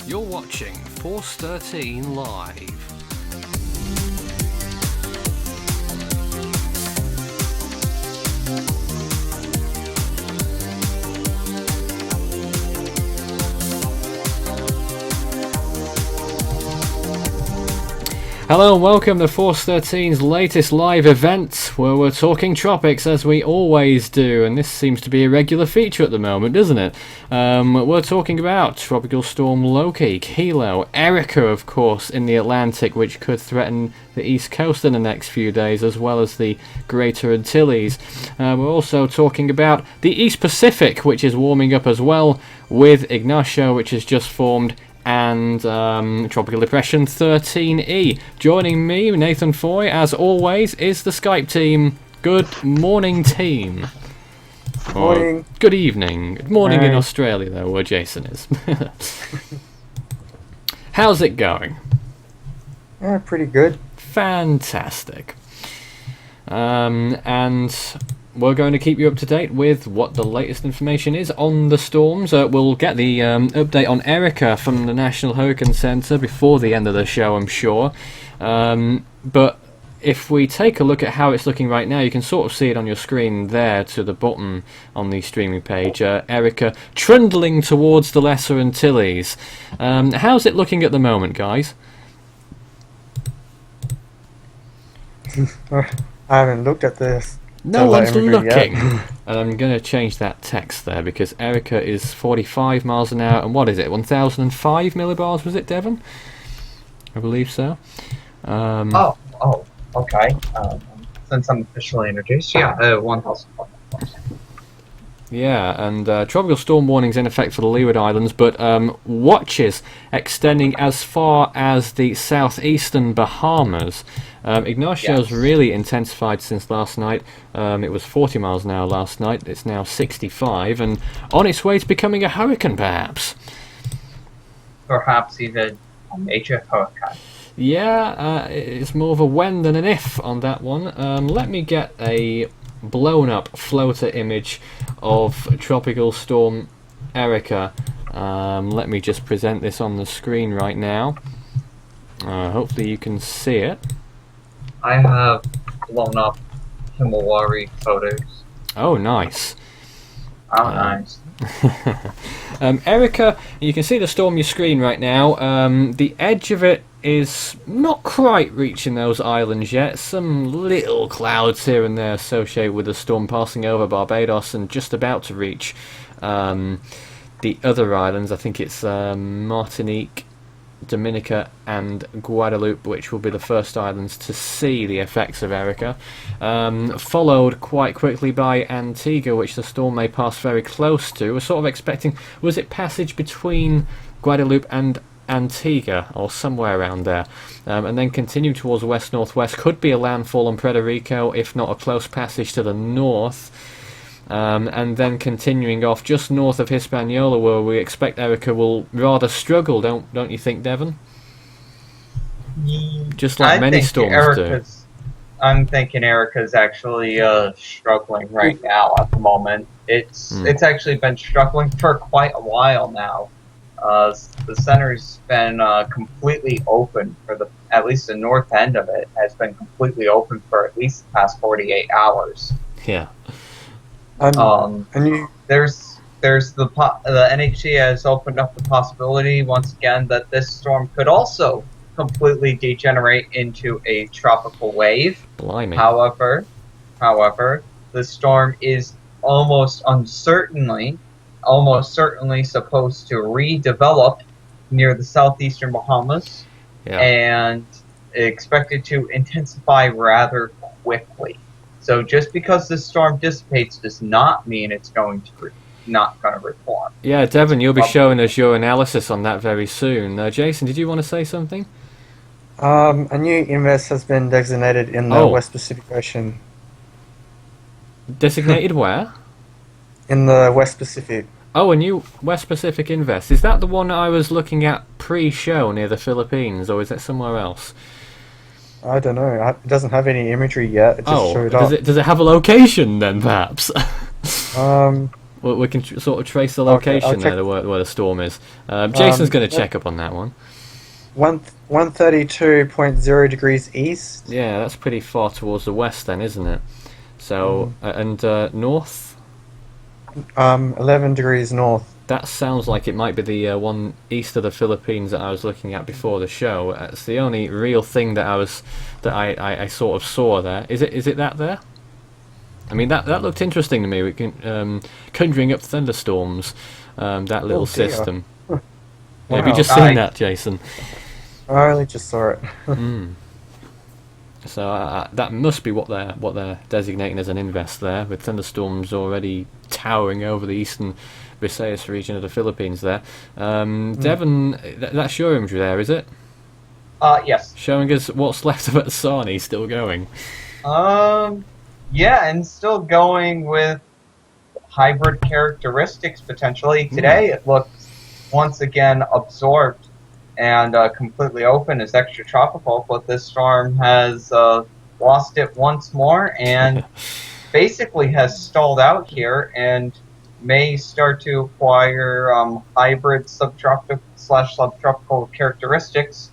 You're watching Force 13 Live. Hello and welcome to Force 13's latest live event, where we're talking tropics as we always do, and this seems to be a regular feature at the moment, doesn't it? We're talking about Tropical Storm Loki, Kilo, Erika, of course, in the Atlantic, which could threaten the East Coast in the next few days, as well as the Greater Antilles. We're also talking about the East Pacific, which is warming up as well, with Ignacio, which has just formed, and Tropical Depression 13E. Joining me, Nathan Foy, as always, is the Skype team. Good morning, team. Morning. Or good evening. Good morning in Australia, though, where Jason is. How's it going? Yeah, pretty good. Fantastic. And we're going to keep you up to date with what the latest information is on the storms. We'll get the update on Erika from the National Hurricane Centre before the end of the show, I'm sure. But if we take a look at how it's looking right now, you can sort of see it on your screen there to the bottom on the streaming page. Erika trundling towards the Lesser Antilles. How's it looking at the moment, guys? I haven't looked at this. No one's looking. And I'm going to change that text there because Erika is 45 miles an hour. And what is it? 1005 millibars, was it, Devon? I believe so. Okay. Since I'm officially introduced, 1,000. Yeah, and tropical storm warnings in effect for the Leeward Islands, but watches extending as far as the southeastern Bahamas. Ignacio's really intensified since last night. It was 40 miles an hour last night. It's now 65, and on its way to becoming a hurricane, perhaps. Perhaps even a major hurricane. Yeah, it's more of a when than an if on that one. Let me get a blown up floater image of Tropical Storm Erika. Let me just present this on the screen right now. Hopefully you can see it. I have blown up Himawari photos. Oh, nice. Oh, nice. Erika, you can see the storm on your screen right now. The edge of it is not quite reaching those islands yet. Some little clouds here and there associated with the storm passing over Barbados and just about to reach the other islands. I think it's Martinique, Dominica and Guadeloupe, which will be the first islands to see the effects of Erika, followed quite quickly by Antigua, which the storm may pass very close to. We're sort of expecting, was it passage between Guadeloupe and Antigua or somewhere around there, and then continue towards west-northwest. Could be a landfall on Puerto Rico, if not a close passage to the north. And then continuing off just north of Hispaniola, where we expect Erika will rather struggle, don't you think, Devon? Just like many storms do. I'm thinking Erika's actually struggling right now at the moment. It's actually been struggling for quite a while now. The center's been completely open for at least the north end of it has been completely open for at least the past 48 hours. Yeah. There's the NHC has opened up the possibility once again that this storm could also completely degenerate into a tropical wave. Blimey. However, the storm is almost certainly supposed to redevelop near the southeastern Bahamas and expected to intensify rather quickly. So just because the storm dissipates does not mean it's not going to reform. Yeah, Devon, you'll be showing us your analysis on that very soon. Jason, did you want to say something? A new invest has been designated in the West Pacific Ocean. Designated where? In the West Pacific. Oh, a new West Pacific invest. Is that the one I was looking at pre-show near the Philippines, or is that somewhere else? I don't know. It doesn't have any imagery yet. It just showed up. Does it have a location then, perhaps? we can sort of trace the Okay, I'll location check. there, where the storm is. Jason's going to check up on that one. 132.0 degrees east. Yeah, that's pretty far towards the west then, isn't it? So, and north? 11 degrees north. That sounds like it might be the one east of the Philippines that I was looking at before the show. It's the only real thing that I sort of saw there. Is it that there? I mean, that looked interesting to me. We can conjuring up thunderstorms. That little dear. system. Wow. Have you just seen that, Jason? I only just saw it. So that must be what they're designating as an invest there, with thunderstorms already towering over the eastern Visayas region of the Philippines there. Devon, that's your imagery there, is it? Yes. Showing us what's left of Atsani still going. Yeah, and still going with hybrid characteristics potentially. Today it looks once again absorbed and completely open as extratropical, but this storm has lost it once more and basically has stalled out here and may start to acquire hybrid subtropical/subtropical characteristics.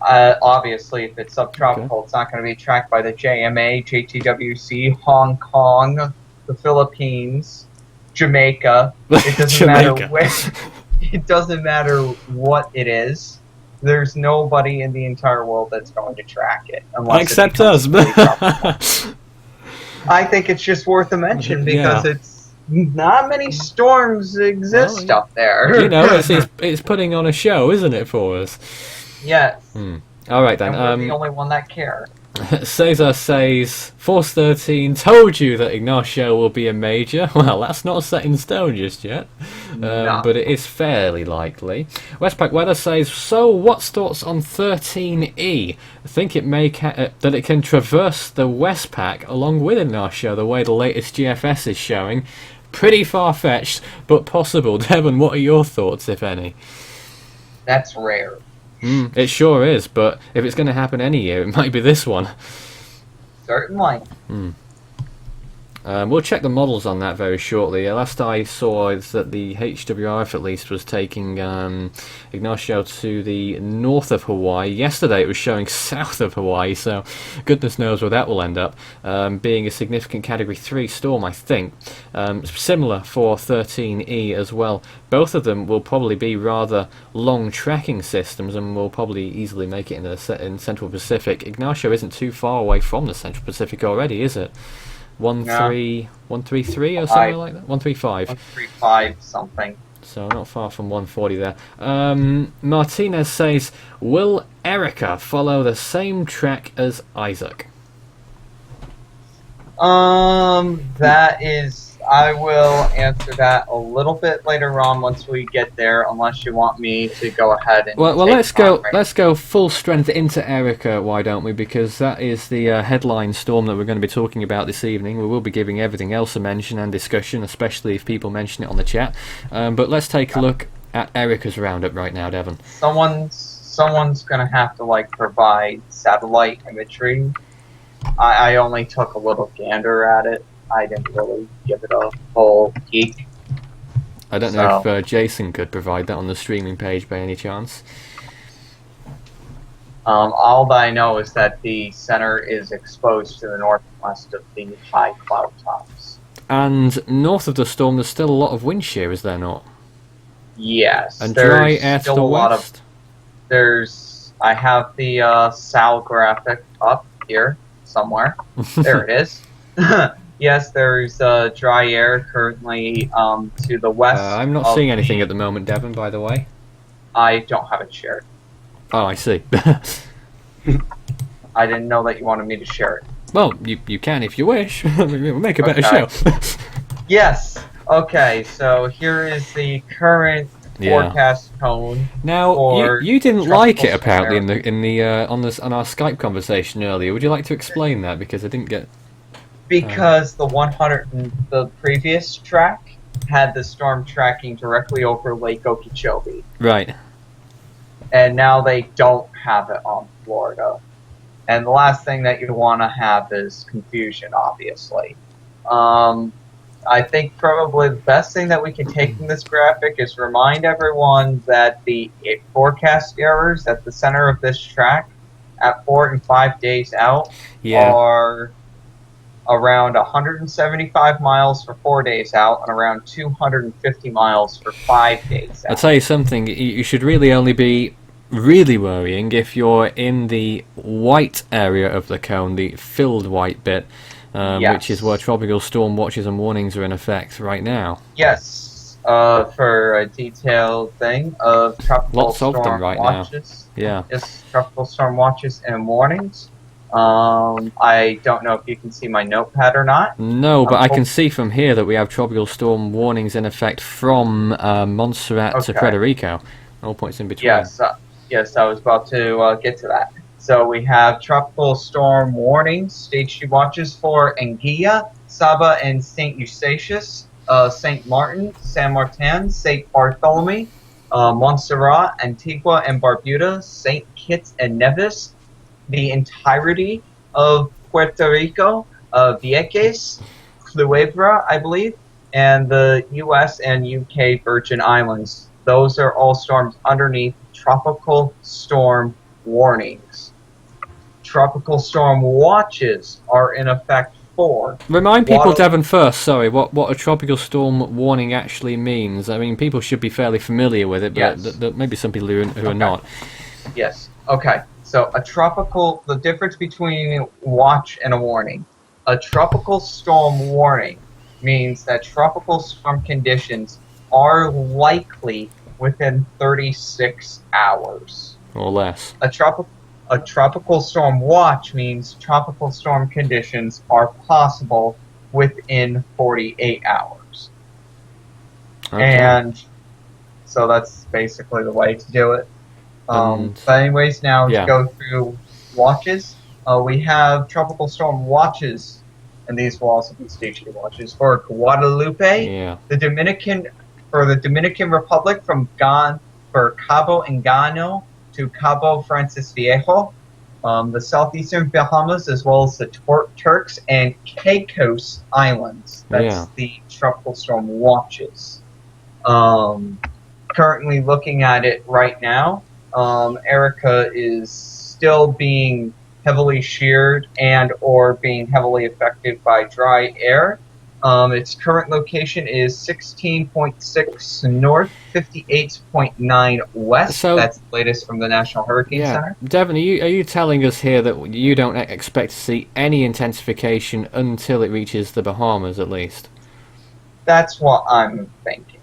Obviously, if it's subtropical, it's not going to be tracked by the JMA, JTWC, Hong Kong, the Philippines, Jamaica. It doesn't matter where. It doesn't matter what it is. There's nobody in the entire world that's going to track it, unless except us. I think it's just worth a mention because it's not many storms exist up there. You know, it's putting on a show, isn't it, for us? Yes. All right then. And we're the only one that care. Cesar says, Force 13 told you that Ignacio will be a major. Well, that's not set in stone just yet, No. but it is fairly likely. Westpac Weather says, so what's thoughts on 13E? I think it may that it can traverse the Westpac along with Ignacio, the way the latest GFS is showing. Pretty far-fetched, but possible. Devon, what are your thoughts, if any? That's rare. It sure is, but if it's going to happen any year, it might be this one. Certainly. We'll check the models on that very shortly. Last I saw is that the HWRF at least was taking Ignacio to the north of Hawaii. Yesterday it was showing south of Hawaii, so goodness knows where that will end up. Being a significant Category 3 storm, I think. Similar for 13E as well. Both of them will probably be rather long tracking systems and will probably easily make it in Central Pacific. Ignacio isn't too far away from the Central Pacific already, is it? 133 or something like that? 135. 135 something. So not far from 140 there. Martinez says, will Erika follow the same track as Isaac? That is... I will answer that a little bit later on once we get there, unless you want me to go ahead and... Well, let's go full strength into Erika, why don't we? Because that is the headline storm that we're going to be talking about this evening. We will be giving everything else a mention and discussion, especially if people mention it on the chat. But let's take a look at Erika's roundup right now, Devon. Someone's going to have to provide satellite imagery. I only took a little gander at it. I didn't really give it a whole peek. I don't know if Jason could provide that on the streaming page by any chance. All that I know is that the center is exposed to the northwest of the high cloud tops. And north of the storm, there's still a lot of wind shear, is there not? Yes. And dry air to the west? I have the SAL graphic up here somewhere. There it is. Yes, there's dry air currently to the west. I'm not seeing anything at the moment, Devon, by the way. I don't have it shared. Oh, I see. I didn't know that you wanted me to share it. Well, you can if you wish. We'll make a better show. Yes. Okay, so here is the current forecast cone. Now, you didn't like it apparently on our Skype conversation earlier. Would you like to explain that, because I didn't get... Because the previous track had the storm tracking directly over Lake Okeechobee. Right. And now they don't have it on Florida. And the last thing that you want to have is confusion, obviously. I think probably the best thing that we can take from this graphic is remind everyone that the forecast errors at the center of this track at 4 and 5 days out Yeah. are around 175 miles for 4 days out and around 250 miles for 5 days I'll out. tell you something, you should really only be really worrying if you're in the white area of the cone, the filled white bit, Yes. which is where tropical storm watches and warnings are in effect right now. Yes, for a detailed thing of tropical Lots of them storm right now. watches. Yeah. Yes, tropical storm watches and warnings. I don't know if you can see my notepad or not. No, but I can see from here that we have tropical storm warnings in effect from Montserrat to Puerto Rico. All points in between. Yes, yes, I was about to get to that. So we have tropical storm warnings, stage 2 watches for Anguilla, Saba, and St. Eustatius, St. Martin, San Martin, St. Bartholomew, Montserrat, Antigua and Barbuda, St. Kitts and Nevis, the entirety of Puerto Rico, Vieques, Culebra, I believe, and the U.S. and U.K. Virgin Islands. Those are all storms underneath tropical storm warnings. Tropical storm watches are in effect for... Remind people, Devon, first, sorry, what a tropical storm warning actually means. I mean, people should be fairly familiar with it, but Yes. Maybe some people who are not. Yes. Okay. So the difference between a watch and a warning. A tropical storm warning means that tropical storm conditions are likely within 36 hours. Or less. A tropical storm watch means tropical storm conditions are possible within 48 hours. Okay. And so that's basically the way to do it. But anyways, now to go through watches, we have tropical storm watches, and these will also be stage 2 watches for Guadalupe, the Dominican Republic from for Cabo Engano to Cabo Francis Viejo, the southeastern Bahamas, as well as the Turks and Caicos Islands. That's the tropical storm watches. Currently looking at it right now, Erika is still being heavily sheared and or being heavily affected by dry air. Its current location is 16.6 north, 58.9 west. So, that's the latest from the National Hurricane Center. Devon, are you telling us here that you don't expect to see any intensification until it reaches the Bahamas, at least? That's what I'm thinking.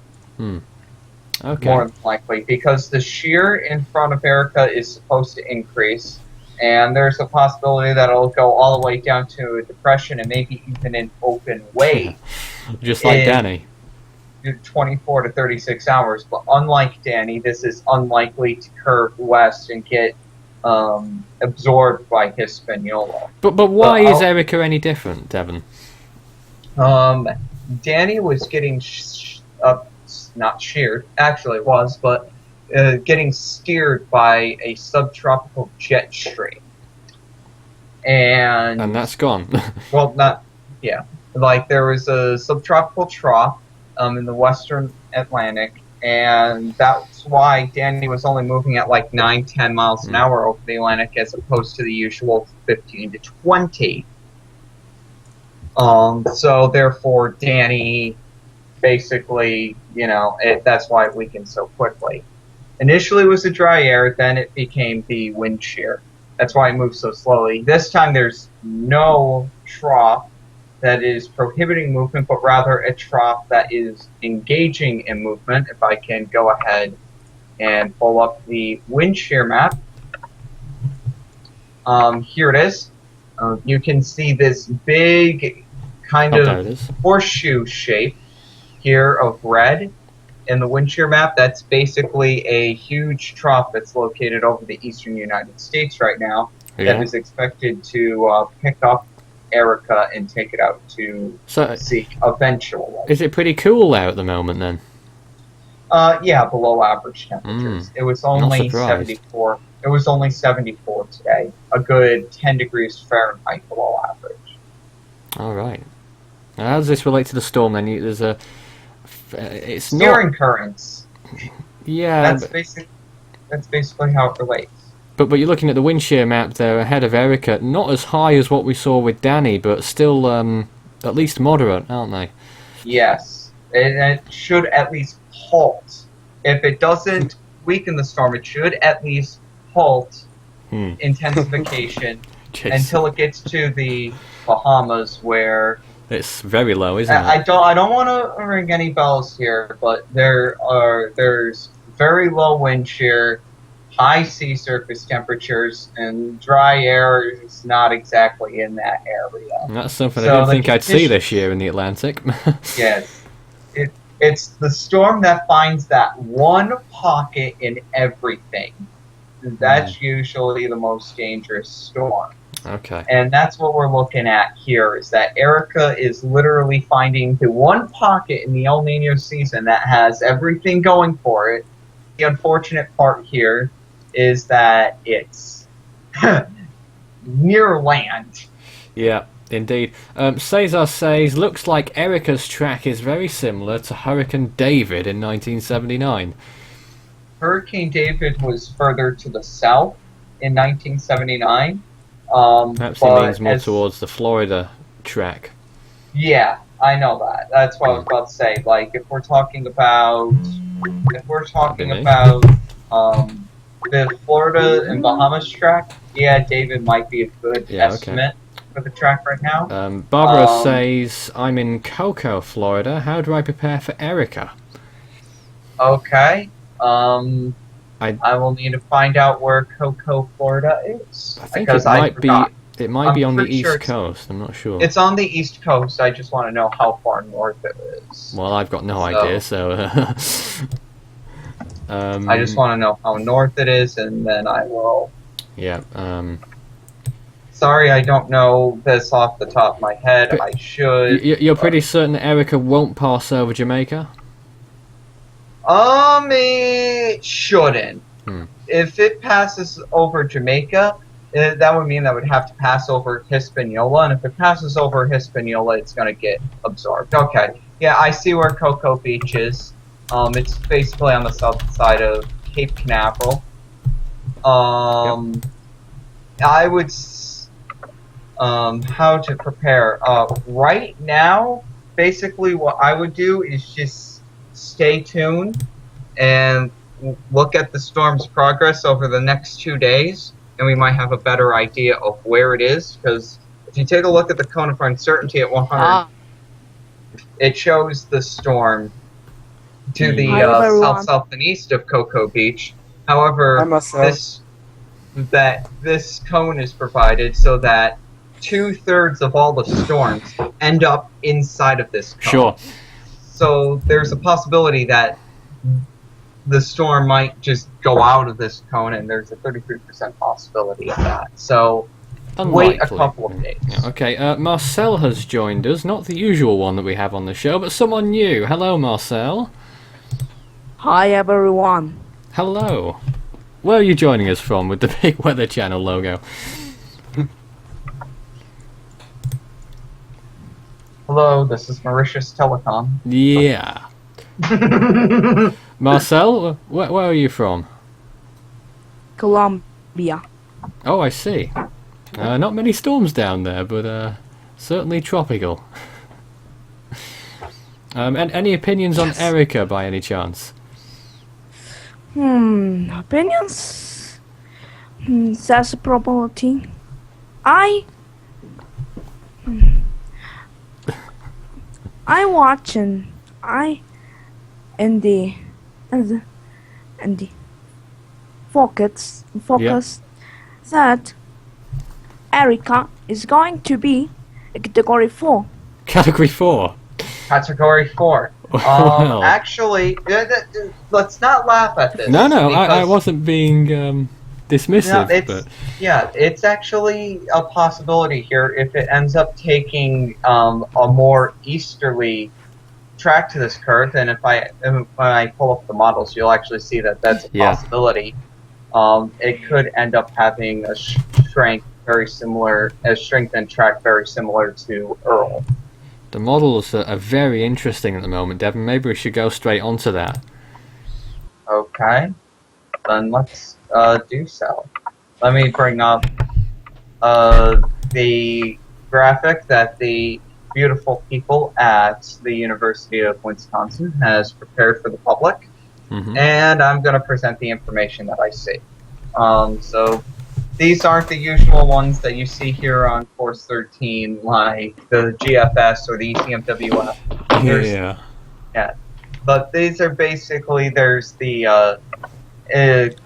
Okay. More than likely, because the shear in front of Erika is supposed to increase, and there's a possibility that it'll go all the way down to a depression and maybe even an open wave. Just like Danny. 24 to 36 hours, but unlike Danny, this is unlikely to curve west and get absorbed by Hispaniola. But why is Erika any different, Devon? Danny was getting not sheared, actually it was, but getting steered by a subtropical jet stream. And that's gone. Well, like there was a subtropical trough in the western Atlantic, and that's why Danny was only moving at like 9-10 miles an hour over the Atlantic as opposed to the usual 15 to 20. So therefore Danny basically, that's why it weakened so quickly. Initially it was the dry air, then it became the wind shear. That's why it moved so slowly. This time there's no trough that is prohibiting movement, but rather a trough that is engaging in movement. If I can go ahead and pull up the wind shear map. Here it is. You can see this big kind of horseshoe shape here of red in the wind shear map. That's basically a huge trough that's located over the eastern United States right now that is expected to pick up Erika and take it out to sea eventually. Is it pretty cool there at the moment then? Yeah, below average temperatures. It was only 74. It was only 74 today. A good 10 degrees Fahrenheit below average. All right. How does this relate to the storm then? There's a... It's Steering not... currents. Yeah. That's basically how it relates. But you're looking at the wind shear map there ahead of Erika. Not as high as what we saw with Danny, but still at least moderate, aren't they? Yes. It should at least halt. If it doesn't weaken the storm, it should at least halt intensification until it gets to the Bahamas, where it's very low, isn't it? I don't want to ring any bells here, but there's very low wind shear, high sea surface temperatures, and dry air is not exactly in that area. And that's something I didn't think I'd see this year in the Atlantic. Yes. It's the storm that finds that one pocket in everything. That's usually the most dangerous storm. Okay. And that's what we're looking at here, is that Erika is literally finding the one pocket in the El Nino season that has everything going for it. The unfortunate part here is that it's near land. Yeah, indeed. Cesar says, looks like Erika's track is very similar to Hurricane David in 1979. Hurricane David was further to the south in 1979. Perhaps he means more towards the Florida track. Yeah, I know that. That's what I was about to say. Like, if we're talking about the Florida and Bahamas track, yeah, David might be a good estimate for the track right now. Barbara says, I'm in Cocoa, Florida. How do I prepare for Erika? Okay. I will need to find out where Cocoa, Florida is. I think it might be on the East Coast. I'm not sure. It's on the East Coast. I just want to know how far north it is. Well, I've got no idea, so... I just want to know how north it is, and then I will... Yeah, Sorry, I don't know this off the top of my head. I should... You're pretty certain that Erika won't pass over Jamaica? It shouldn't. If it passes over Jamaica, that would mean that would have to pass over Hispaniola, and if it passes over Hispaniola, it's going to get absorbed. Okay. Yeah, I see where Cocoa Beach is. It's basically on the south side of Cape Canaveral. I would... how to prepare. Right now, basically what I would do is just stay tuned and look at the storm's progress over the next 2 days, and we might have a better idea of where it is, because if you take a look at the cone of uncertainty at 100, it shows the storm to the south and east of Cocoa Beach. However, this cone is provided so that 2/3 of all the storms end up inside of this cone. Sure. So there's a possibility that the storm might just go out of this cone, and there's a 33% possibility of that. So wait a couple of days. Yeah, okay, Marcel has joined us. Not the usual one that we have on the show, but someone new. Hello, Marcel. Hi, everyone. Hello. Where are you joining us from with the big Weather Channel logo? Hello, this is Mauritius Telecom. Yeah. Marcel, where are you from? Colombia. Oh, I see. Not many storms down there, but certainly tropical. And any opinions on Erika by any chance? Opinions? That's a probability. I watching. In the focus that Erika is going to be a category 4. Category 4? Category 4. Well. Actually, let's not laugh at this. No, I wasn't being dismissive. No, it's actually a possibility here if it ends up taking a more easterly track to this curve, and when I pull up the models, you'll actually see that that's a possibility. It could end up having a strength and track very similar to Earl. The models are very interesting at the moment, Devon. Maybe we should go straight onto that. Okay, then let's do so. Let me bring up the graphic that the beautiful people at the University of Wisconsin has prepared for the public, and I'm going to present the information that I see. So these aren't the usual ones that you see here on Course 13, like the GFS or the ECMWF. Yeah. But these are basically, there's the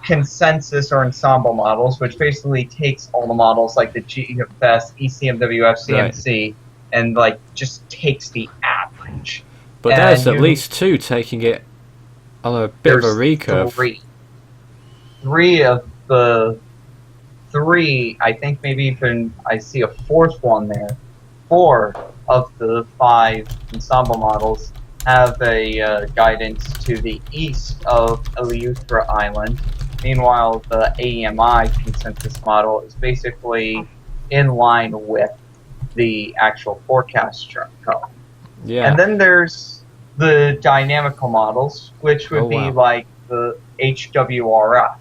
consensus or ensemble models, which basically takes all the models like the GFS, ECMWF, CMC, and like just takes the average. But there's at least two taking it on a bit of a recurve. Three of the three, I think maybe even I see a fourth one there. 4 of the 5 ensemble models have a guidance to the east of Eleuthera Island. Meanwhile, the AEMI consensus model is basically in line with the actual forecast cone. Yeah. And then there's the dynamical models, which would be like the HWRF.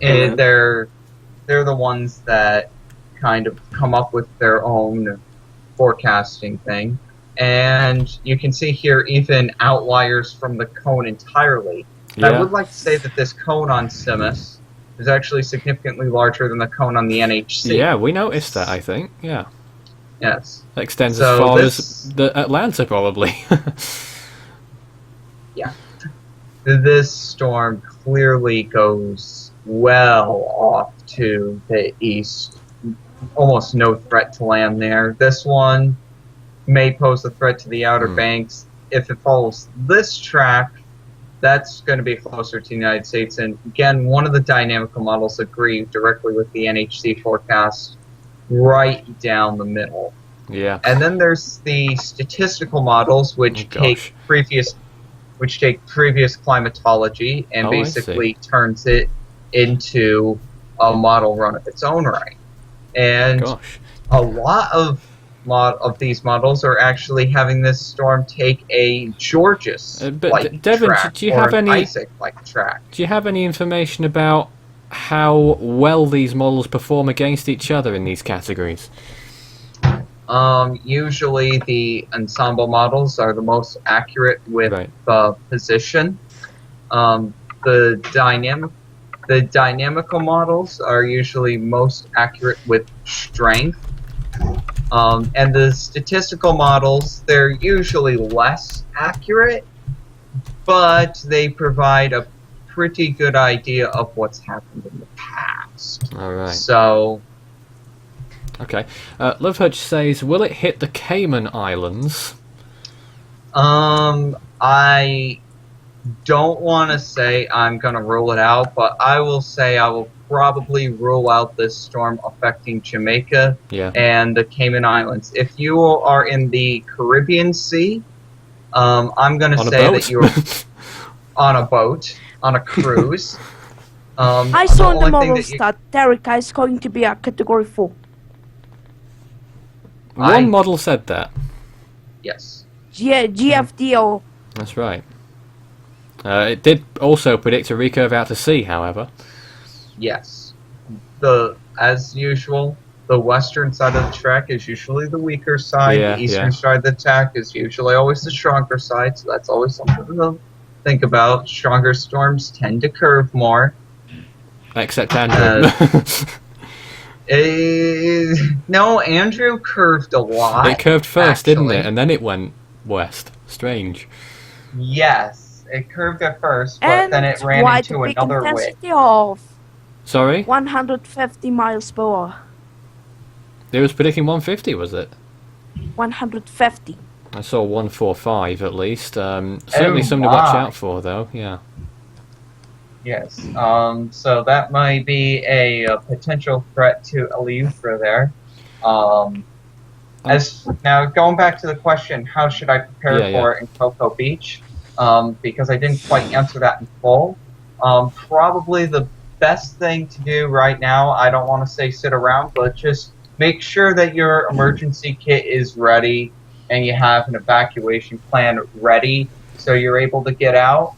And they're the ones that kind of come up with their own forecasting thing. And you can see here even outliers from the cone entirely. Yeah. I would like to say that this cone on Simus is actually significantly larger than the cone on the NHC. Yeah, we noticed that, I think. Yeah. Yes. That extends as far as the Atlanta, probably. Yeah. This storm clearly goes well off to the east. Almost no threat to land there. This one may pose a threat to the Outer Banks. If it follows this track, that's going to be closer to the United States. And again, one of the dynamical models agree directly with the NHC forecast right down the middle. Yeah. And then there's the statistical models, which take previous climatology and basically turns it into a model run of its own right. And a lot of these models are actually having this storm take a Georges-like track, do you have any Isaac-like track. Do you have any information about how well these models perform against each other in these categories? Usually the ensemble models are the most accurate with position. The dynamical models are usually most accurate with strength. And the statistical models, they're usually less accurate, but they provide a pretty good idea of what's happened in the past. All right. So... Okay. Lovehutch says, will it hit the Cayman Islands? I don't want to say I'm going to rule it out, but I will say I will probably rule out this storm affecting Jamaica and the Cayman Islands. If you are in the Caribbean Sea, I'm going to say that you're on a boat, on a cruise. I saw in the models that Erika is going to be a Category 4. One model said that. Yes. GFDO. That's right. It did also predict a recurve out to sea, however. Yes. As usual, the western side of the track is usually the weaker side. The eastern side of the track is usually always the stronger side, so that's always something to think about. Stronger storms tend to curve more. Except Andrew. No, Andrew curved a lot. It curved first, didn't it? And then it went west. Strange. Yes, it curved at first, but then it ran into another way. Sorry? 150 miles per hour. It was predicting 150, was it? 150. I saw 145 at least. Certainly something to watch out for, though. Yeah. Yes. So that might be a potential threat to Eleuthera there. Now going back to the question, how should I prepare for it in Cocoa Beach? Because I didn't quite answer that in full. Probably the best thing to do right now, I don't want to say sit around, but just make sure that your emergency kit is ready. and you have an evacuation plan ready so you're able to get out.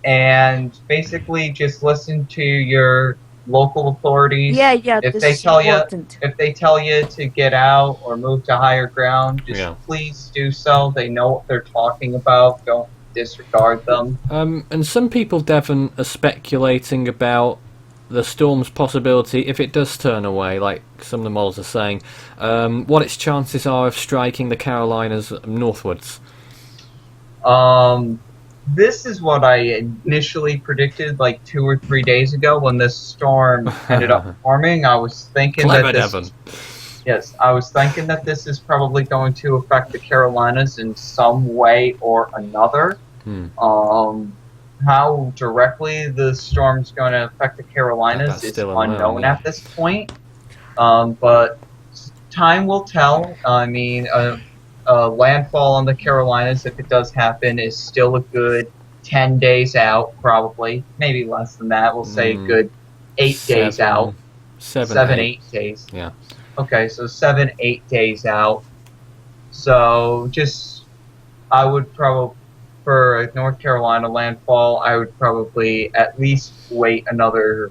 And basically just listen to your local authorities. Yeah, If this they is tell important. you if they tell you to get out or move to higher ground, just please do so. They know what they're talking about. Don't disregard them. And some people, Devon, are speculating about the storm's possibility, if it does turn away, like some of the models are saying, what its chances are of striking the Carolinas northwards. This is what I initially predicted like 2 or 3 days ago when this storm ended up forming. I was thinking Clever, that Devon. Yes, I was thinking that this is probably going to affect the Carolinas in some way or another. How directly the storm's going to affect the Carolinas is unknown at this point. But time will tell. I mean, landfall on the Carolinas, if it does happen, is still a good 10 days out, probably. Maybe less than that. We'll say a good 8 days out. 8 days. Yeah. Okay, so 7, 8 days out. So I would probably, for a North Carolina landfall, I would probably at least wait another.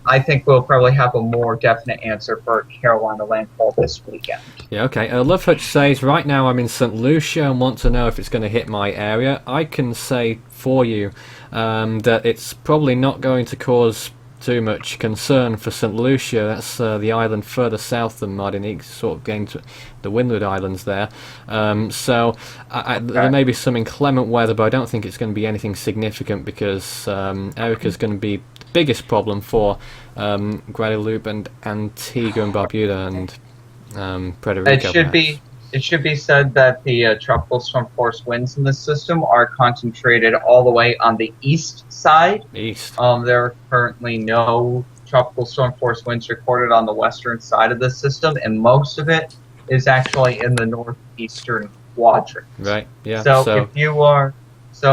I think we'll probably have a more definite answer for Carolina landfall this weekend. Yeah, okay. Love Hutch says, right now I'm in St. Lucia and want to know if it's going to hit my area. I can say for you that it's probably not going to cause too much concern for St. Lucia. That's the island further south than Martinique, sort of getting to the Windward Islands there. So there may be some inclement weather, but I don't think it's going to be anything significant because Erika's going to be the biggest problem for Guadeloupe and Antigua and Barbuda and Puerto Rico. It should be said that the tropical storm force winds in the system are concentrated all the way on the east side. There are currently no tropical storm force winds recorded on the western side of the system, and most of it is actually in the northeastern quadrant. Right. Yeah. So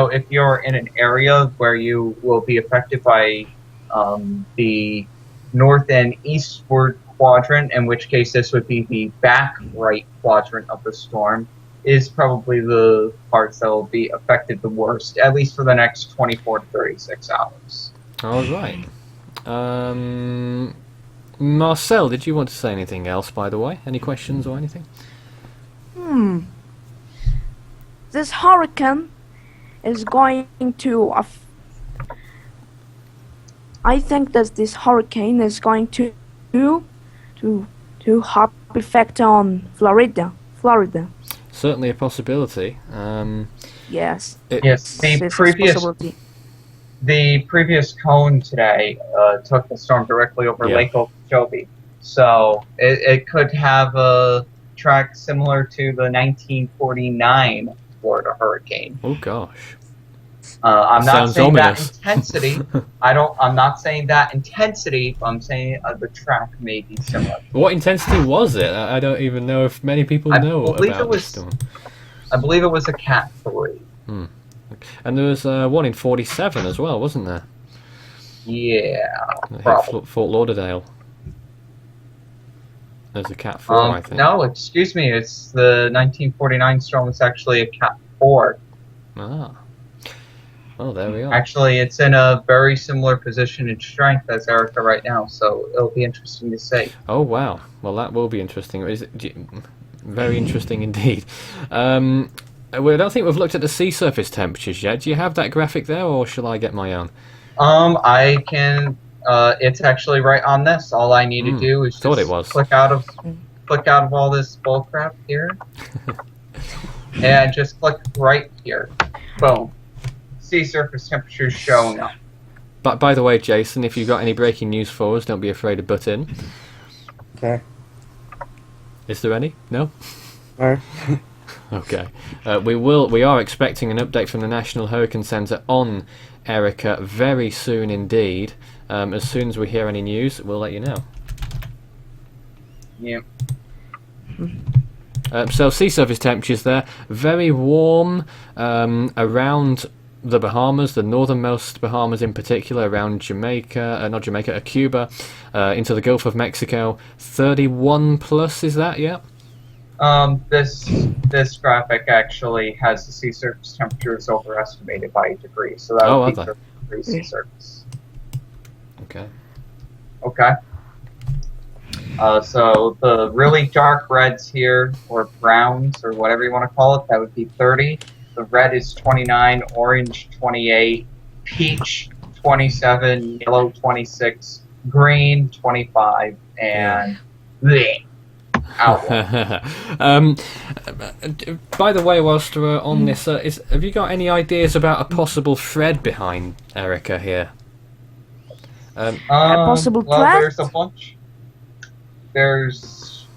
if you're in an area where you will be affected by the north and eastward quadrant, in which case this would be the back right quadrant of the storm, is probably the parts that will be affected the worst, at least for the next 24 to 36 hours. All right. Marcel, did you want to say anything else, by the way? Any questions or anything? This hurricane is going to... I think that this hurricane is going to have effect on Florida. Certainly a possibility. Yes. The previous cone today took the storm directly over Lake Okeechobee, so it could have a track similar to the 1949 Florida hurricane. Oh gosh. I'm not saying that intensity. I'm not saying that intensity. I'm saying the track may be similar. What intensity was it? I don't even know if many people know about this storm. I believe it was a Cat 3. And there was one in 47 as well, wasn't there? Yeah. Fort Lauderdale. There's a Cat 4, I think. No, excuse me. It's the 1949 storm was actually a Cat 4. Ah. Oh, there we are. Actually, it's in a very similar position in strength as Erika right now, so it'll be interesting to see. Oh, wow. Well, that will be interesting. Very interesting indeed. I don't think we've looked at the sea surface temperatures yet. Do you have that graphic there, or shall I get my own? I can. It's actually right on this. All I need to do is just click out of all this bullcrap here, and just click right here. Boom. Sea surface temperatures showing up. But by the way, Jason, if you've got any breaking news for us, don't be afraid to butt in. Okay. Is there any? No? No. Okay. We are expecting an update from the National Hurricane Center on Erika very soon indeed. As soon as we hear any news, we'll let you know. Yeah. So sea surface temperatures there, very warm around the Bahamas, the northernmost Bahamas in particular, around Cuba, into the Gulf of Mexico. 31 plus, is that? Yeah. This graphic actually has the sea surface temperatures overestimated by a degree, so that would be 30 degrees sea surface. Okay. Okay. So the really dark reds here, or browns, or whatever you want to call it, that would be 30. The red is 29, orange 28, peach 27, yellow 26, green 25, and bleh. By the way, whilst we're on this, have you got any ideas about a possible thread behind Erika here? A possible well, thread? there's a bunch. There's,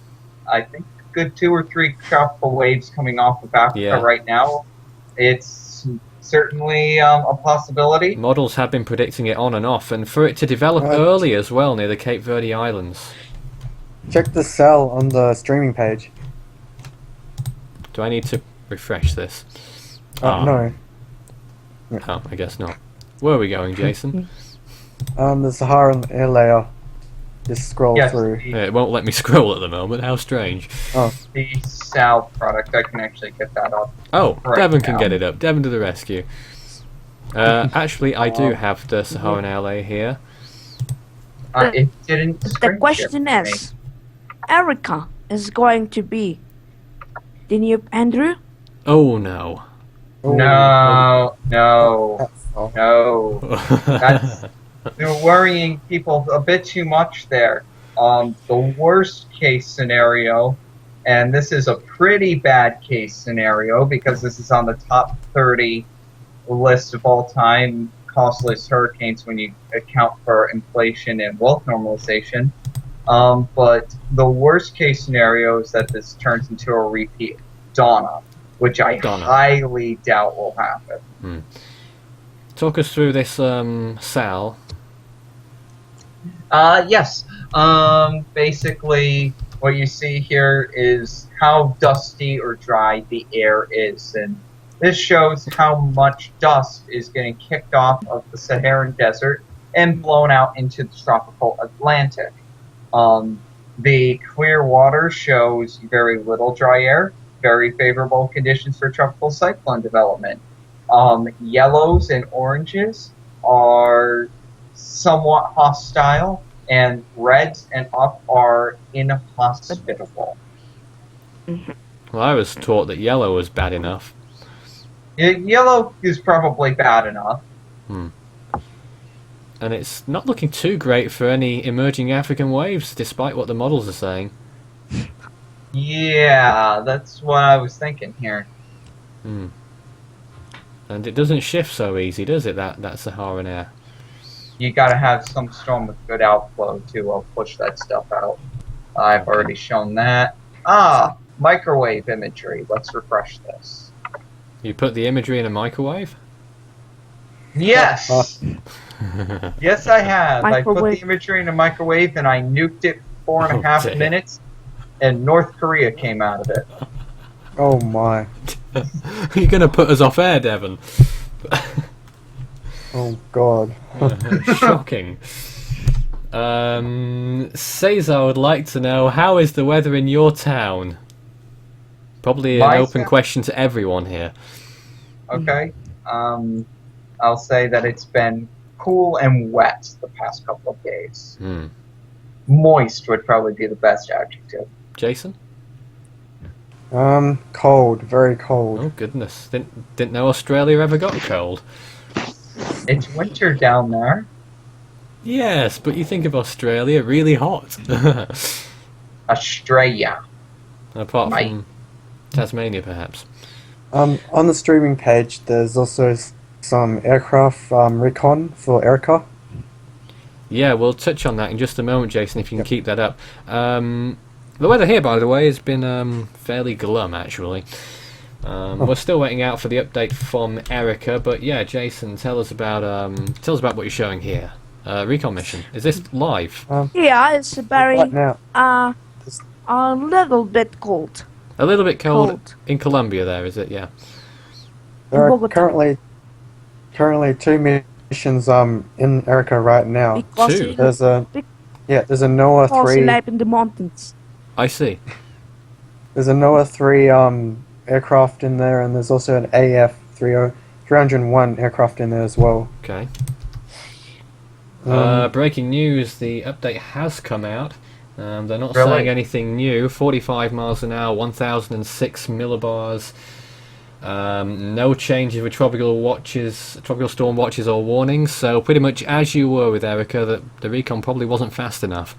I think, a good 2 or 3 tropical waves coming off of Africa right now. It's certainly a possibility. Models have been predicting it on and off, and for it to develop early as well near the Cape Verde Islands. Check the cell on the streaming page. Do I need to refresh this? No. Oh, I guess not. Where are we going, Jason? The Saharan air layer. Just scroll through. It won't let me scroll at the moment. How strange. Oh. The Sal product, I can actually get that up. Oh, right Devon now. can get it up. Devon to the rescue. Actually, I do have the Saharan LA here. It didn't. The question is, Erika is going to be the new Andrew? Oh no. No. That's they're worrying people a bit too much there. The worst case scenario, and this is a pretty bad case scenario because this is on the top 30 list of all time costliest hurricanes when you account for inflation and wealth normalization. But the worst case scenario is that this turns into a repeat Donna, which I highly doubt will happen. Talk us through this Sal. Yes. Basically, what you see here is how dusty or dry the air is, and this shows how much dust is getting kicked off of the Saharan desert and blown out into the tropical Atlantic. The clear water shows very little dry air, very favorable conditions for tropical cyclone development. Yellows and oranges are somewhat hostile, and reds and up are inhospitable. Well, I was taught that yellow was bad enough. Yellow is probably bad enough. And it's not looking too great for any emerging African waves, despite what the models are saying. Yeah, that's what I was thinking here. And it doesn't shift so easy, does it, that Saharan air? You gotta have some storm with good outflow to push that stuff out. I've already shown that. Microwave imagery. Let's refresh this. You put the imagery in a microwave? Yes! Yes, I have. I put Microwave. the imagery in a microwave and I nuked it 4.5 minutes, and North Korea came out of it. Oh my. You're going to put us off air, Devon. Oh god. Shocking. Cesar would like to know, how is the weather in your town? Probably an open question to everyone here. Okay. I'll say that it's been cool and wet the past couple of days. Moist would probably be the best adjective. Jason? Cold. Very cold. Oh goodness. Didn't know Australia ever got cold. It's winter down there. Yes, but you think of Australia, really hot. Australia. Apart from Tasmania, perhaps. On the streaming page, there's also some aircraft recon for Erika. Yeah, we'll touch on that in just a moment, Jason, if you can keep that up. The weather here, by the way, has been fairly glum, actually. We're still waiting out for the update from Erika, but yeah, Jason, tell us about what you're showing here. Recon mission. Is this live? Yeah, it's very Right now. a little bit cold. A little bit cold in Colombia there, is it? Yeah. There are Bogota. currently 2 missions in Erika right now. Because Two? There's a NOAA 3. live in the mountains. I see. There's a NOAA 3 aircraft in there, and there's also an AF 301 aircraft in there as well. Okay. Um, Breaking news, the update has come out. They're not Really? saying anything new. 45 miles an hour, 1006 millibars. No changes with tropical storm watches or warnings. So pretty much as you were with Erika, the recon probably wasn't fast enough.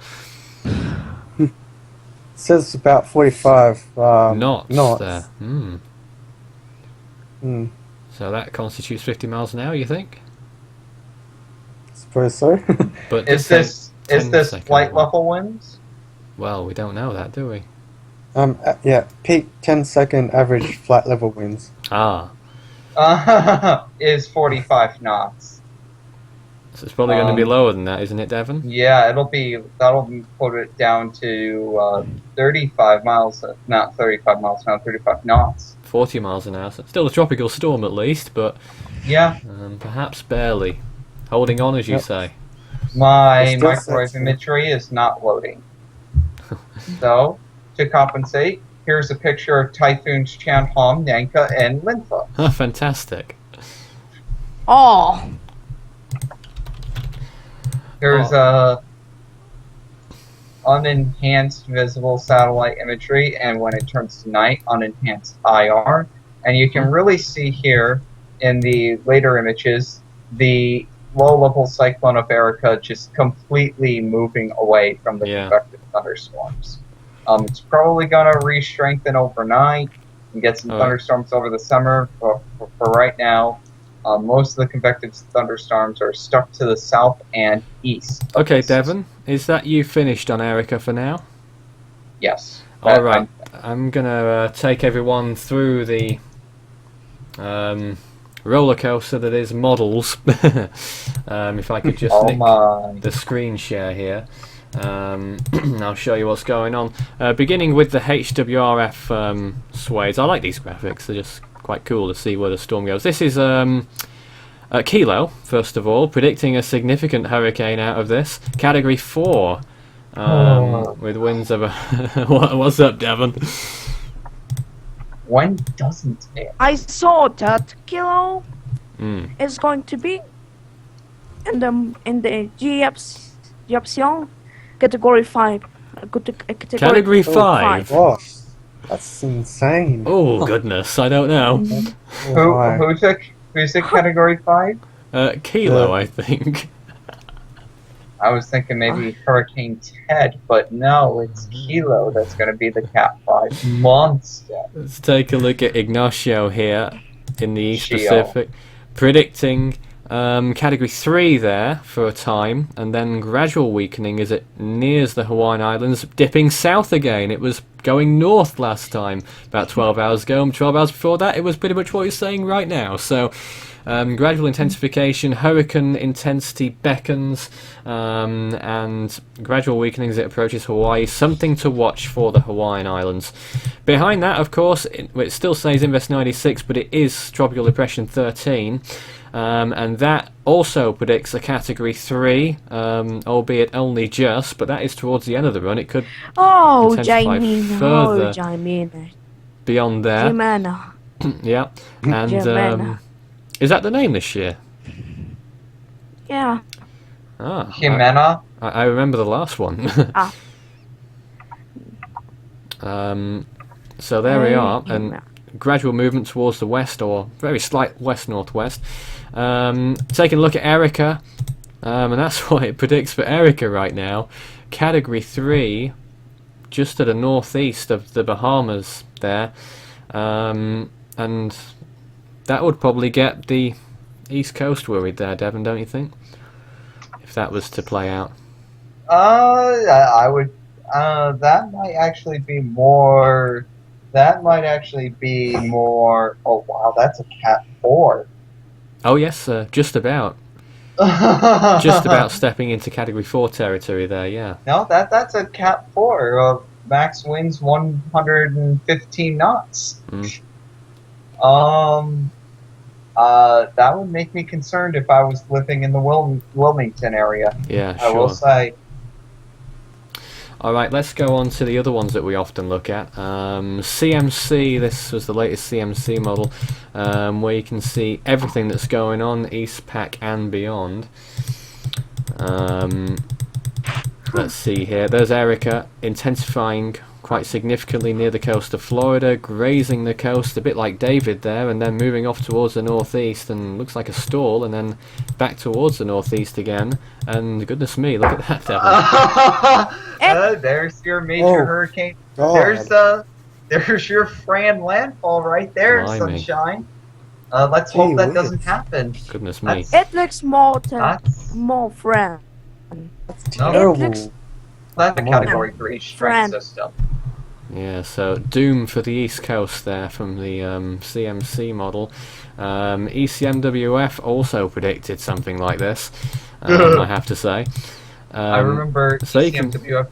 It says about 45 Knots knots. there. So that constitutes 50 miles an hour, you think? Suppose so. But Is says this 10 this second flight one. level winds? Well, we don't know that, do we? Yeah, peak 10-second average flight level winds. Ah, Is 45 knots. so it's probably going to be lower than that, isn't it, Devon? Yeah, that'll put it down to 35 miles, not 35 miles an hour, 35 knots. 40 miles an hour. So still a tropical storm at least, but Yeah, perhaps barely. Holding on, as you Yep. say. my It still microwave says- imagery is not loading. So, to compensate, here's a picture of typhoons Chanhong, Nanka, and Linfa. Fantastic. Oh, There's unenhanced visible satellite imagery, and when it turns to night, unenhanced IR. And you can really see here in the later images the low-level cyclone of Erika just completely moving away from the Yeah. convective thunderstorms. It's probably going to re-strengthen overnight and get some Oh. thunderstorms over the summer. But for right now, most of the convective thunderstorms are stuck to the south and east. of Okay, the system. Devon, is that you finished on Erika for now? Yes. All right, I'm gonna take everyone through the roller coaster that is models. If I could just Oh nick my. the screen share here, I'll show you what's going on. Beginning with the HWRF swathes. I like these graphics; they're just quite cool to see where the storm goes. This is Kilo, first of all, predicting a significant hurricane out of this. Category 4, with winds of a... What's up, Devon? When doesn't it? I saw that Kilo Mm. is going to be in the GFC category 5. Category 5? Gosh, that's insane. Oh, goodness, I don't know. Oh, my. Who's the category 5? Kilo, Yeah. I think. I was thinking maybe Hurricane Ted, but no, it's Kilo that's going to be the Cat 5 monster. Let's take a look at Ignacio here in the East Sheol. Pacific, predicting Category 3 there for a time, and then gradual weakening as it nears the Hawaiian Islands, dipping south again. It was going north last time, about 12 hours ago, and 12 hours before that it was pretty much what it's saying right now. So gradual intensification, hurricane intensity beckons, and gradual weakening as it approaches Hawaii. Something to watch for the Hawaiian Islands. Behind that, of course, it still says Invest 96, but it is Tropical Depression 13. And that also predicts a Category 3, albeit only just, but that is towards the end of the run. It could Oh, intensify Jamie, further oh, Jamie, beyond there. Jimena. Yeah. And Jimena. is that the name this year? Yeah. Ah, Jimena? I remember the last one. Ah. So there we are, and Jimena. gradual movement towards the west, or very slight west-northwest. Taking a look at Erika, and that's what it predicts for Erika right now. Category 3, just to the northeast of the Bahamas there, and that would probably get the East Coast worried there, Devon, don't you think? If that was to play out. I would. That might actually be more. That might actually be more. Oh wow, that's a Cat 4. Oh yes, just about. Just Just about stepping into Category 4 territory there, yeah. No, that's a Cat 4. Max winds 115 knots. Mm. That would make me concerned if I was living in the Wilmington area. Yeah, I will sure. say. Alright, let's go on to the other ones that we often look at. CMC, this was the latest CMC model, where you can see everything that's going on, East Pac and beyond. Let's see here, there's Erika intensifying quite significantly near the coast of Florida, grazing the coast a bit like David there, and then moving off towards the northeast, and looks like a stall, and then back towards the northeast again, and goodness me, look at that, Devin. There's your major hurricane. God. There's your Fran landfall right there, Blimey. sunshine. Let's hope that doesn't happen. Goodness me. It looks more than That's, more friend. That's No. terrible. It looks- that's a category 3 strength system. Yeah, so doom for the East Coast there from the CMC model. ECMWF also predicted something like this, I have to say. I remember so you can- CMWF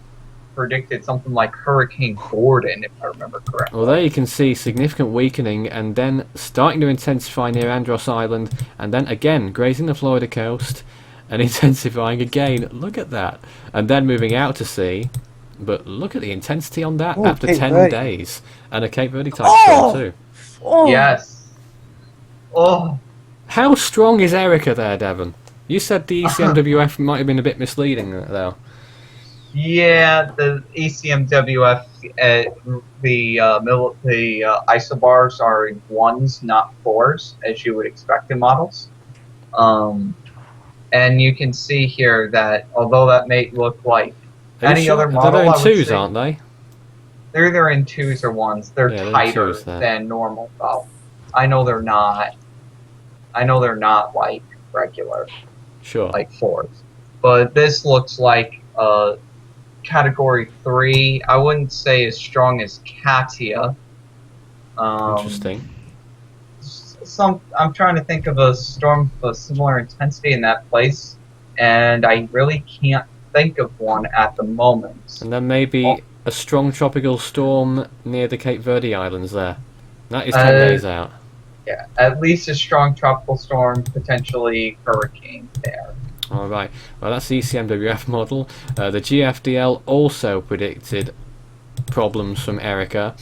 predicted something like Hurricane Gordon, if I remember correctly. Well, there you can see significant weakening, and then starting to intensify near Andros Island, and then again grazing the Florida coast, and intensifying again. Look at that. And then moving out to sea. But look at the intensity on that after Cape 10 Verde. days. And a Cape Verde type storm too. Oh, Yes. Oh, How strong is Erika there, Devon? You said the ECMWF might have been a bit misleading though. yeah, the ECMWF, the isobars are in 1s, not 4s, as you would expect in models. And you can see here that although that may look like any other model, They're in I would twos, say aren't they? they're either in 2s or 1s. They're Yeah, they're in tighter 2s there. than normal, though. I know they're not. I know they're not like regular, Sure. like 4s. But this looks like category 3. I wouldn't say as strong as Katia. Interesting. I'm trying to think of a storm of a similar intensity in that place, and I really can't think of one at the moment. And then maybe a strong tropical storm near the Cape Verde Islands there. That is 10 days out. Yeah, at least a strong tropical storm, potentially hurricane there. Alright, well that's the ECMWF model. The GFDL also predicted problems from Erika.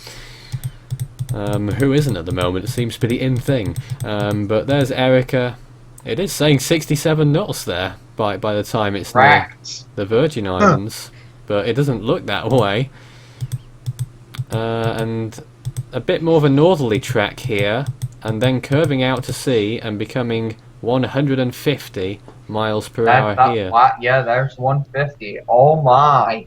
Who isn't at the moment? It seems to be the in thing. But there's Erika. It is saying 67 knots there by the time it's near Correct. the Virgin Islands. But it doesn't look that way. And a bit more of a northerly track here, and then curving out to sea and becoming 150 miles per hour here. Yeah, there's 150. Oh my.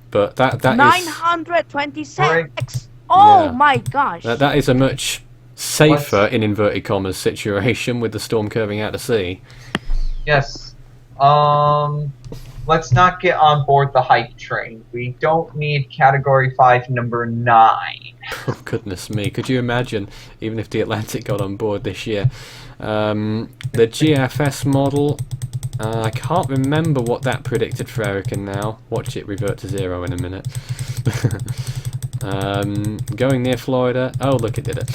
But that is 926. Oh Yeah. my gosh. that is a much safer, in inverted commas, situation with the storm curving out to sea. Yes. Let's not get on board the hype train. We don't need category 5 number 9. Oh goodness me! Could you imagine, even if the Atlantic got on board this year? The GFS model, I can't remember what that predicted for Erika now. Watch it revert to 0 in a minute. Going near Florida. Oh look, it did it.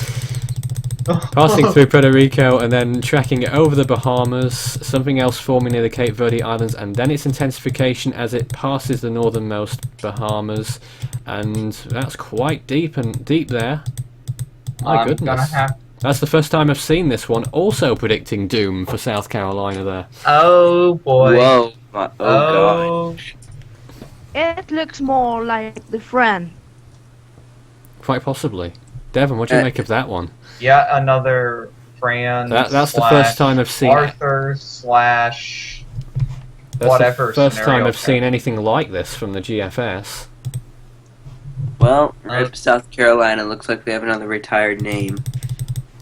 Passing through Puerto Rico and then tracking it over the Bahamas, something else forming near the Cape Verde Islands, and then its intensification as it passes the northernmost Bahamas, and that's quite deep there. My I'm goodness. gonna have. That's the first time I've seen this one also predicting doom for South Carolina there. Oh boy. Whoa. Oh, Oh. gosh. It looks more like the friend. Quite possibly. Devon, what do you make of that one? Yet another Fran. That's the first time I've seen Arthur slash That's whatever the first time scenario I've seen there. anything like this from the GFS. Well, RIP South Carolina looks like they have another retired name.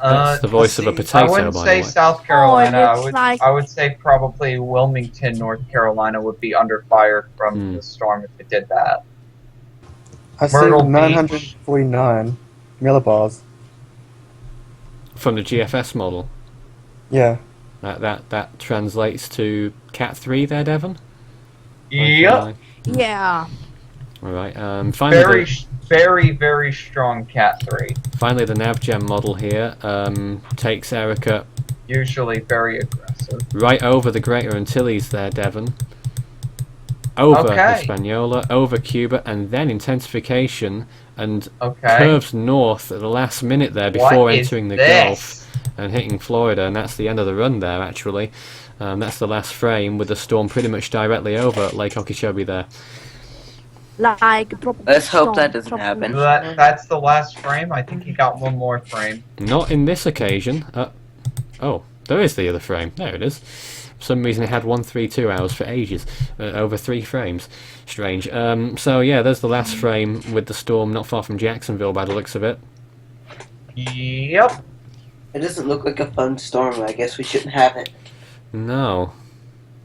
That's the voice of a I potato, wouldn't by say the way. South Carolina. it's like- I would say probably Wilmington, North Carolina would be under fire from the storm if it did that. I see Myrtle Beach. 949 millibars. From the GFS model. Yeah. That translates to Cat 3 there, Devon? Yep. Yeah. Alright, finally, Very strong Cat 3. finally the NavGem model here takes Erika Usually very aggressive. right over the Greater Antilles there, Devon. over Okay. Hispaniola, over Cuba, and then intensification and Okay. curves north at the last minute there before What is entering the this? Gulf and hitting Florida, and that's the end of the run there, actually. That's the last frame with the storm pretty much directly over Lake Okeechobee there. Like a tropical Let's hope storm, that doesn't tropical happen. storm. That's the last frame. I think he got one more frame. Not in this occasion. Oh, there is the other frame. There it is. For some reason it had 132 hours for ages. Over 3 frames. Strange. So yeah, there's the last frame with the storm not far from Jacksonville by the looks of it. Yep. It doesn't look like a fun storm. I guess we shouldn't have it. No.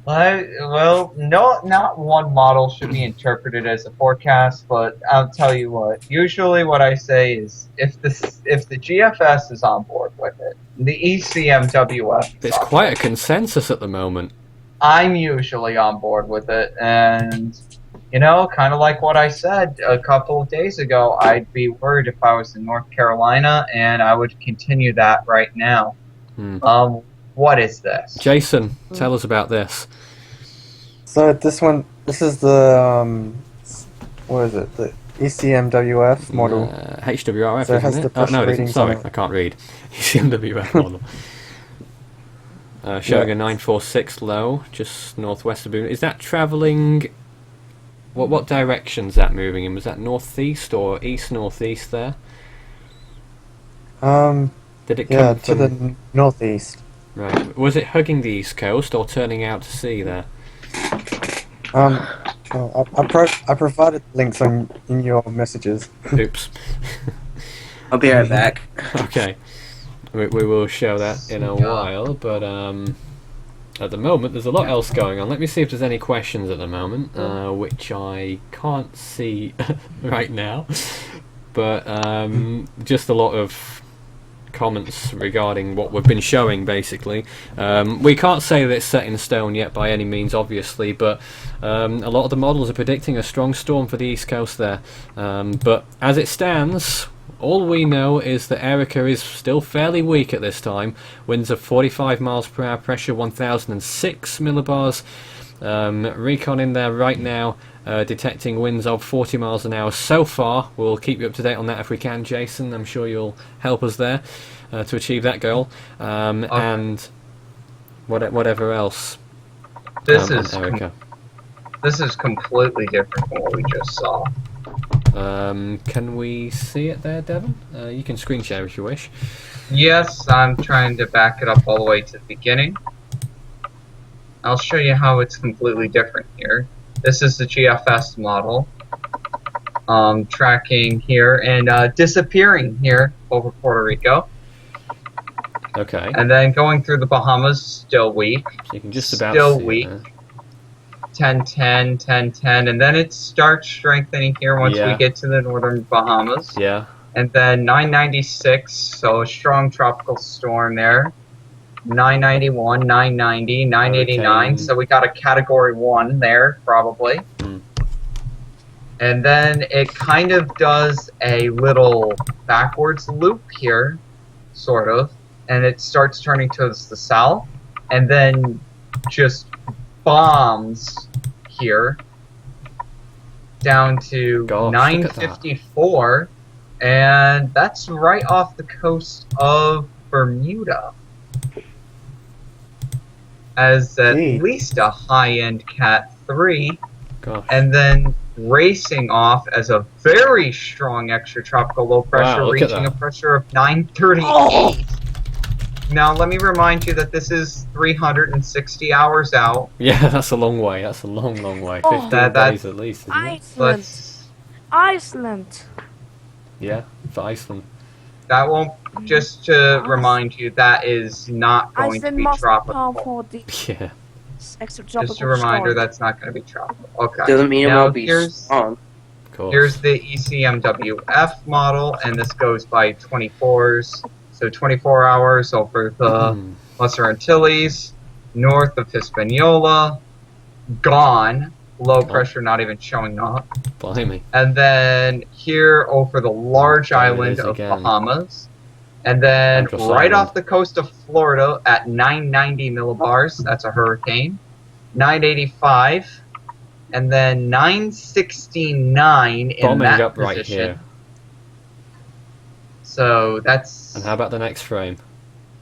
Well, no, not one model should be interpreted as a forecast, but I'll tell you what. Usually, what I say is, if the GFS is on board with it, the ECMWF. It's quite a consensus at the moment. I'm usually on board with it, and kind of like what I said a couple of days ago, I'd be worried if I was in North Carolina, and I would continue that right now. What is this? Jason, tell us about this. So this is the what is it? The ECMWF model. HWRF, So it has isn't the it? Oh, no, it isn't. readings Sorry, on it. I can't read. ECMWF model. Showing a 946 low, just northwest of Boone. Is that travelling... What direction's that moving in? Was that northeast or east-northeast there? Did it come Yeah, from... to the northeast. Right. Was it hugging the east coast or turning out to sea there? Well, I provided links in your messages. Oops. I'll be right back. Okay. We will show that in a while, but at the moment there's a lot else going on. Let me see if there's any questions at the moment, which I can't see right now. But just a lot of comments regarding what we've been showing, basically. We can't say that it's set in stone yet by any means, obviously, but a lot of the models are predicting a strong storm for the east coast there. But as it stands, all we know is that Erika is still fairly weak at this time. Winds of 45 miles per hour, pressure 1006 millibars. Recon in there right now, detecting winds of 40 miles an hour so far. We'll keep you up to date on that if we can, Jason. I'm sure you'll help us there to achieve that goal. And whatever else. This Erika. This is completely different from what we just saw. Can we see it there, Devon? You can screen share if you wish. Yes, I'm trying to back it up all the way to the beginning. I'll show you how it's completely different here. This is the GFS model. Tracking here and disappearing here over Puerto Rico. Okay. And then going through the Bahamas, still weak. So you can just about still see weak. it there. 10-10, 10-10, and then it starts strengthening here once Yeah. we get to the northern Bahamas. Yeah. And then 996, so a strong tropical storm there. 991, 990, 989, Hurricane. so we got a category 1 there, probably. And then it kind of does a little backwards loop here, sort of, and it starts turning towards the south, and then just bombs here down to Gosh, 954, and that's right off the coast of Bermuda. As at Gee. least a high-end Cat 3, Gosh. and then racing off as a very strong extratropical low pressure, Wow, look at reaching that. a pressure of 938. Now, let me remind you that this is 360 hours out. Yeah, that's a long way. That's a long, long way. Oh. 15 That- days at least, isn't it? Iceland. But Iceland. Yeah, for Iceland. that won't, just to remind you, that is not going to Iceland be must tropical. come for the Yeah. extra tropical Just a reminder, storm. that's not going to be tropical. Okay. Doesn't mean it Now, won't be strong. Of course. Here's the E ECMWF model, and this goes by 24s. So 24 hours over the Lesser Antilles, north of Hispaniola, gone. Low pressure not even showing up. Blimey. And then here over the large There it island is of again. Bahamas. And then Central right Island. off the coast of Florida at 990 millibars, that's a hurricane. 985, and then 969 in Bombing that up right position. here. So that's And how about the next frame?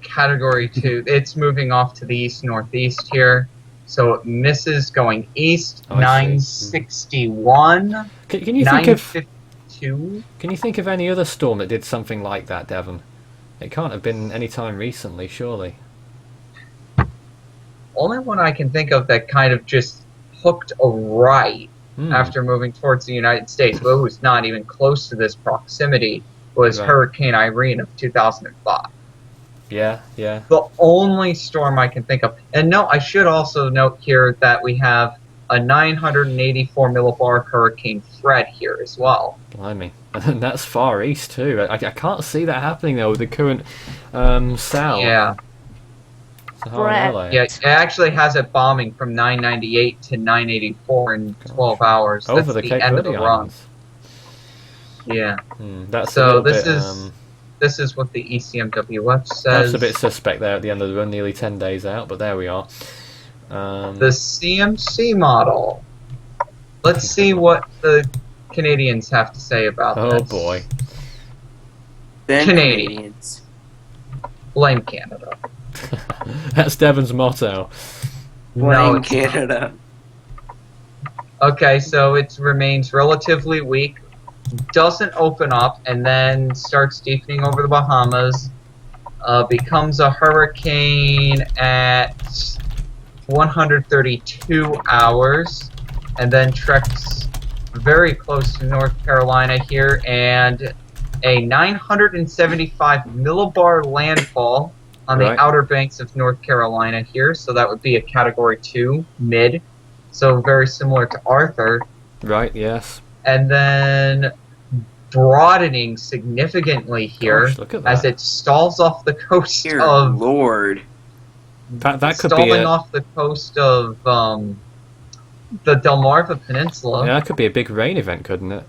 category 2. It's moving off to the east-northeast here. So it misses going east. Oh, I see. 961. Can you think of 952. Can you think of any other storm that did something like that, Devon? It can't have been any time recently, surely. Only one I can think of that kind of just hooked a right after moving towards the United States, but it was not even close to this proximity, was Right. Hurricane Irene of 2005. Yeah, yeah. The only storm I can think of. And no, I should also note here that we have a 984 millibar Hurricane Fred here as well. Blimey. And that's far east too. I can't see that happening though with the current south. Yeah. So how are they? Yeah, it actually has it bombing from 998 to 984 in 12 hours. Over That's the Cape end of the Verde run. Islands. Yeah. That's So a little this bit, is this is what the ECMWF says. that's a bit suspect there at the end of the run, nearly 10 days out, but there we are. The CMC model. Let's see what the Canadians have to say about Oh this. boy. Then Canadian. Canadians. Blame Canada. That's Devon's motto. No, Blame it's not. Canada. Okay, so it remains relatively weak, doesn't open up, and then starts deepening over the Bahamas, becomes a hurricane at 132 hours, and then treks very close to North Carolina here, and a 975 millibar landfall on Right. the outer banks of North Carolina here, so that would be a Category 2 mid, so very similar to Arthur. Right, yes. And then broadening significantly here Gosh, look at as that. it stalls off the coast Dear of Lord. That could be stalling a, off the coast of the Delmarva Peninsula yeah, that could be a big rain event, couldn't it?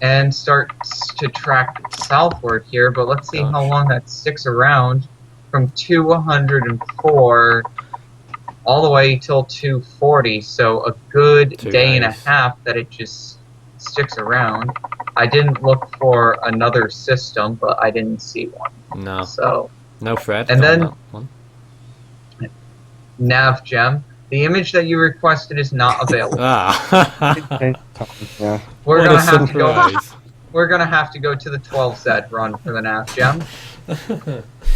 and starts to track southward here. But let's see how Gosh. long that sticks around from 204 all the way till 240. So a good 2 day and a days. half that it just sticks around. I didn't look for another system, but I didn't see one. No. So No Fred. And not then- that one. Nav Gem, the image that you requested is not available. Ah. Change time, yeah. We're What gonna a have to go. surprise. We're gonna have to go to the 12Z run for the Nav Gem.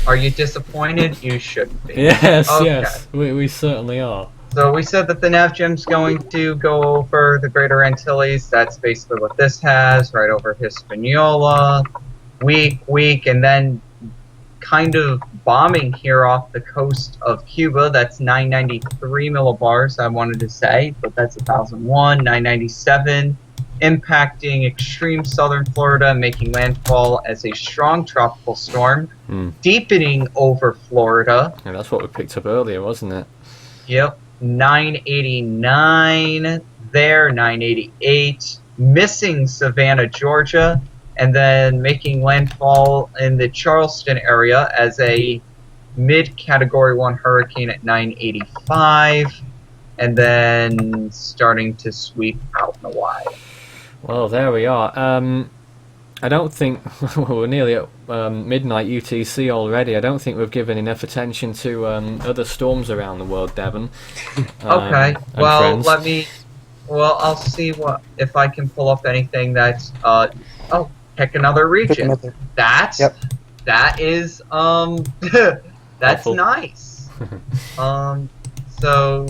Are you disappointed? You shouldn't be. Yes, Okay. yes. We certainly are. So we said that the Nav Gem's going to go over the Greater Antilles. That's basically what this has, right over Hispaniola. Weak, and then kind of bombing here off the coast of Cuba. That's 993 millibars, I wanted to say, but that's 1001, 997. Impacting extreme southern Florida, making landfall as a strong tropical storm. Deepening over Florida. Yeah, that's what we picked up earlier, wasn't it? Yep. 989 there, 988. Missing Savannah, Georgia, and then making landfall in the Charleston area as a mid-Category 1 hurricane at 985, and then starting to sweep out in the wide. Well, there we are. I don't think we're nearly at midnight UTC already. I don't think we've given enough attention to other storms around the world, Devon. Okay. And Well, friends. I'll see what if I can pull up anything that's pick another Pick region. another. That's Yep. that is that's Awful. nice. So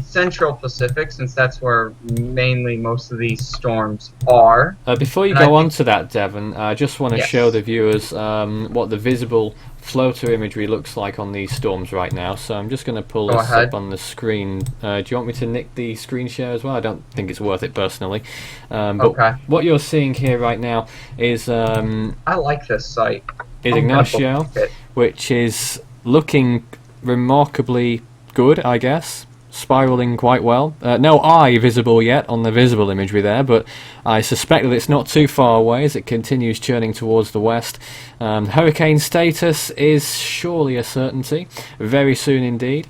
Central Pacific, since that's where mainly most of these storms are. Before you And I go on think- to that, Devon, I just want to Yes. show the viewers what the visible floater imagery looks like on these storms right now. So I'm just going to pull Go this ahead. up on the screen. Do you want me to nick the screen share as well? I don't think it's worth it personally. But Okay. what you're seeing here right now is I like this site. Ignacio, It. which is looking remarkably good, I guess. Spiraling quite well. No eye visible yet on the visible imagery there, but I suspect that it's not too far away as it continues churning towards the west. Hurricane status is surely a certainty, very soon indeed.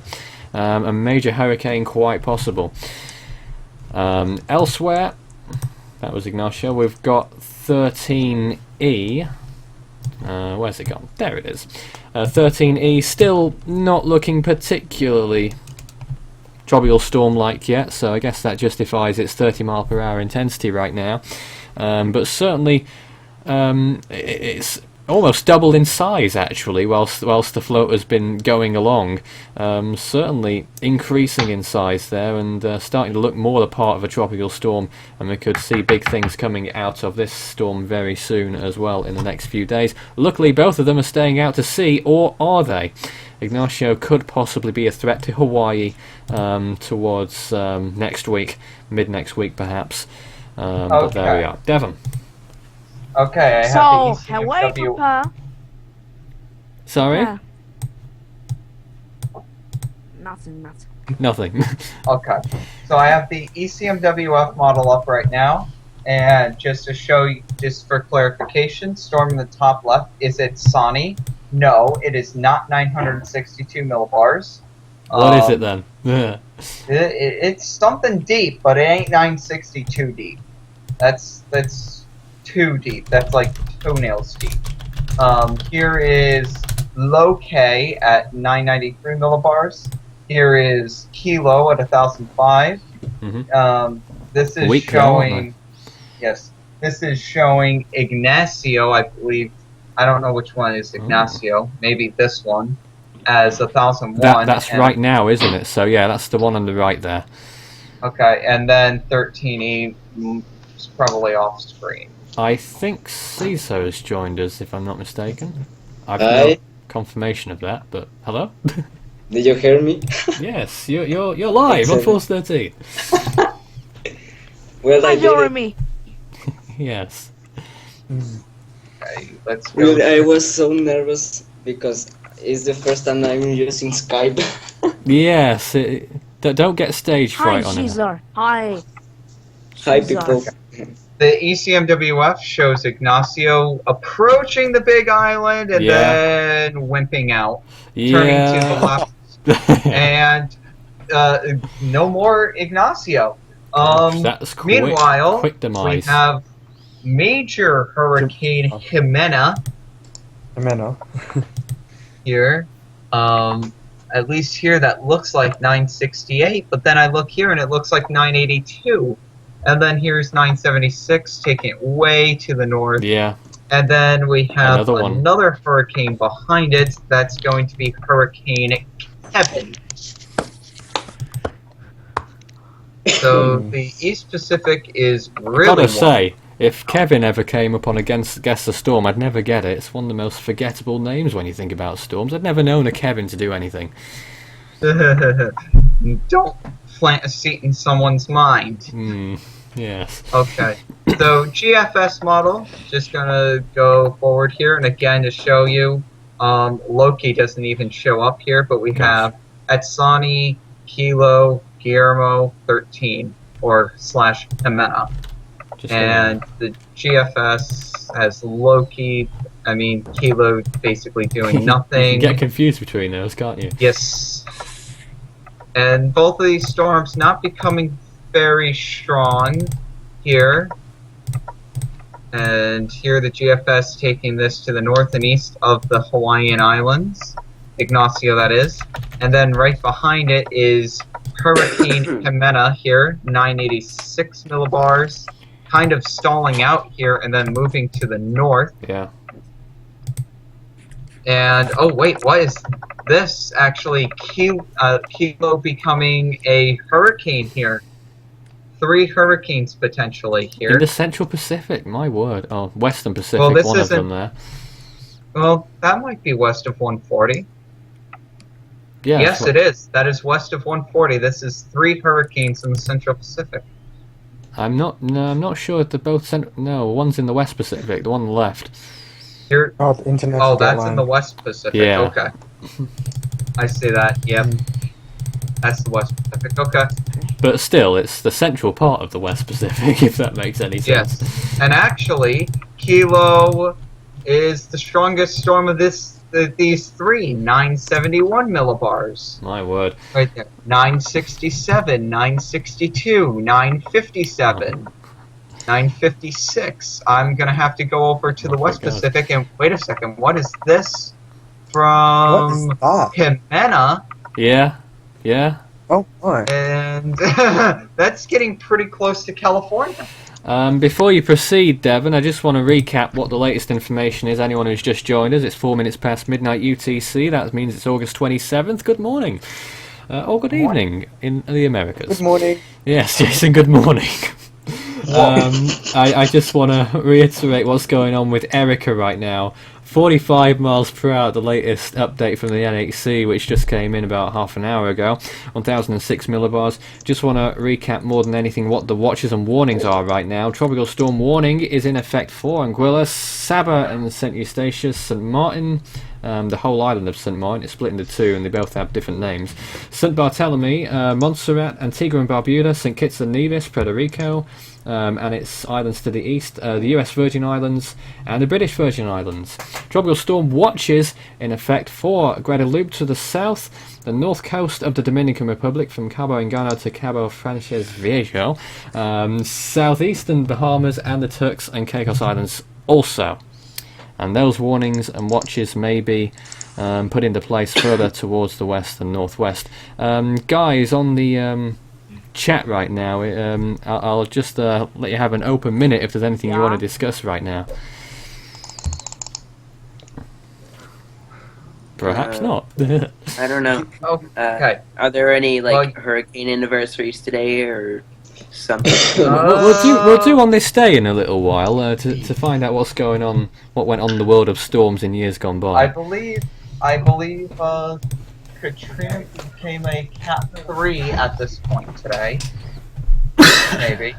A major hurricane quite possible. Elsewhere, that was Ignacio. We've got 13E. Where's it gone? There it is. 13E, still not looking particularly tropical storm-like yet, so I guess that justifies its 30 mph intensity right now. But certainly, it's almost doubled in size actually, whilst the float has been going along. Certainly increasing in size there, and starting to look more the part of a tropical storm, and we could see big things coming out of this storm very soon as well in the next few days. Luckily both of them are staying out to sea, or are they? Ignacio could possibly be a threat to Hawaii towards next week, mid-next week perhaps. But there we are. Devon. Okay, I So, have the Hawaii, ECMW. Papa. Sorry? Yeah. Nothing. Nothing. Okay, so I have the ECMWF model up right now, and just to show you, just for clarification, storm in the top left, is it Sani? No, it is not 962 millibars. What is it then? Yeah. It's something deep, but it ain't 962 deep. That's too deep. That's like toenails deep. Here is low K at 993 millibars. Here is Kilo at 1005. This is Weak showing. Yes, this is showing Ignacio, I believe. I don't know which one is Ignacio. Maybe this one as 1001. That's right now, isn't it? So yeah, that's the one on the right there. Okay, and then 13E is probably off screen. I think CISO has joined us, if I'm not mistaken. I've Hi. no confirmation of that, but hello. Did you hear me? Yes, you're live on Force 13. Well, I Hi, did Jory, it. me. Yes. Okay, let's go. Really, I was so nervous because it's the first time I'm using Skype. Yes. Don't get stage Hi, fright on it. Caesar. Hi. Hi, Caesar. people. The ECMWF shows Ignacio approaching the big island and Yeah. then wimping out, turning to the left, and no more Ignacio. That's quick. Meanwhile, Quick we demise. have Major Hurricane Jimena here. At least here that looks like 968, but then I look here and it looks like 982. And then here's 976, taking it way to the north. Yeah. And then we have Another one. another hurricane behind it. That's going to be Hurricane Kevin. So the East Pacific is really Gotta warm. say, if Kevin ever came upon Guess the Storm, I'd never get it. It's one of the most forgettable names when you think about storms. I'd never known a Kevin to do anything. Don't plant a seat in someone's mind. Yes. Okay, so GFS model, just gonna go forward here, and again to show you, Loki doesn't even show up here, but we have Etsani, Kilo, Guillermo, 13, or / Jimena. And the GFS has Loki, Kilo basically doing You nothing. can get confused between those, can't you? Yes. And both of these storms not becoming very strong here. And here the GFS taking this to the north and east of the Hawaiian Islands. Ignacio, that is. And then right behind it is Hurricane Jimena here, 986 millibars. Kind of stalling out here and then moving to the north. Yeah. And, oh wait, what is this? Actually, Kilo becoming a hurricane here. 3 hurricanes potentially here. In the Central Pacific, my word. Oh, Western Pacific, Well, this one of isn't- them there. Well, that might be west of 140. Yeah. Yes, that's it is. That is west of 140. This is 3 hurricanes in the Central Pacific. I'm not sure if they're both no, one's in the West Pacific, the one on the left. Here. Oh, the international Oh, that's line. in the West Pacific. Yeah. Okay. I see that. Yep. That's the West Pacific. Okay. But still, it's the central part of the West Pacific, if that makes any sense. Yes. And actually, Kilo is the strongest storm of this these three 971 millibars. My word. Right there. 967, 962, 957, 956. I'm going to have to go over to the West Pacific and wait a second. What is this from What is that? Jimena? Yeah. Yeah. Oh my. And that's getting pretty close to California. Before you proceed, Devon, I just want to recap what the latest information is. Anyone who's just joined us, it's 4 minutes past midnight UTC. That means it's August 27th. Good morning. Or good evening in the Americas. Good morning. Yes, Jason, good morning. I just want to reiterate what's going on with Erika right now. 45 miles per hour, the latest update from the NHC, which just came in about half an hour ago. 1006 millibars. Just want to recap more than anything what the watches and warnings are right now. Tropical storm warning is in effect for Anguilla, Saba and St. Eustatius, St. Martin. The whole island of St. Martin is split into two and they both have different names. St. Barthélemy, Montserrat, Antigua and Barbuda, St. Kitts and Nevis, Puerto Rico, and its islands to the east, the US Virgin Islands and the British Virgin Islands. Tropical storm watches in effect for Guadeloupe to the south, the north coast of the Dominican Republic from Cabo Engano to Cabo Frances Viejo, southeastern Bahamas and the Turks and Caicos Islands also. And those warnings and watches may be put into place further towards the west and northwest. Guys, on the chat right now, I'll just let you have an open minute if there's anything you want to discuss right now. Perhaps not. I don't know. Okay. Are there any hurricane anniversaries today or something? We'll do on this day in a little while to find out what's going on, what went on in the world of storms in years gone by. I believe Katrina became a Cat 3 at this point today. Maybe.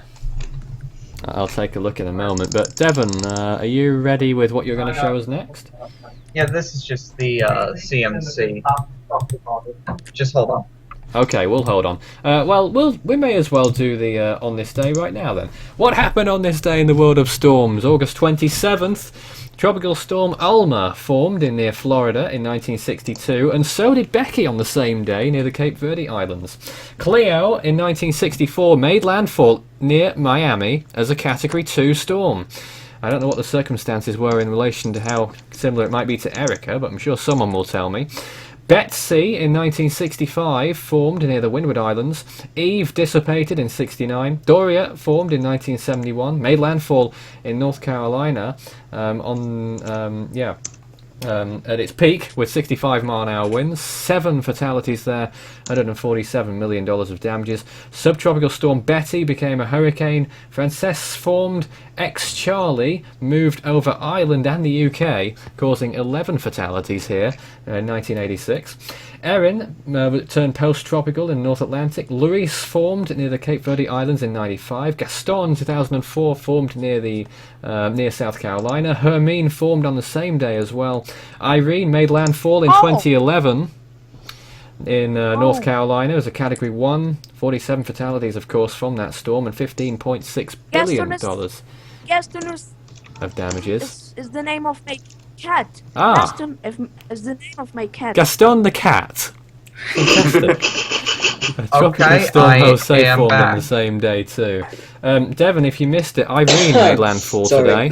I'll take a look in a moment. But Devon, are you ready with what you're going to show us next? Yeah, this is just the CMC. Just hold on. Okay, we'll hold on. We may as well do the on this day right now then. What happened on this day in the world of storms? August 27th, Tropical Storm Alma formed near Florida in 1962, and so did Becky on the same day near the Cape Verde Islands. Cleo in 1964 made landfall near Miami as a Category 2 storm. I don't know what the circumstances were in relation to how similar it might be to Erika, but I'm sure someone will tell me. Betsy in 1965 formed near the Windward Islands. Eve dissipated in 69. Doria formed in 1971, made landfall in North Carolina at its peak with 65-mile-an-hour winds. 7 fatalities there, $147 million of damages. Subtropical storm Betty became a hurricane. Frances formed. Ex-Charlie moved over Ireland and the UK, causing 11 fatalities here in 1986. Erin turned post-tropical in North Atlantic. Luis formed near the Cape Verde Islands in 95. Gaston 2004 formed near South Carolina. Hermine formed on the same day as well. Irene made landfall in 2011 in North Carolina as a Category 1. 47 fatalities, of course, from that storm, and $15.6 billion of damages. Is the name of my cat. Gaston is the name of my cat. Gaston the cat. Fantastic. Tropical Storm Jose formed on the same day too. Devon, if you missed it, Irene made landfall today.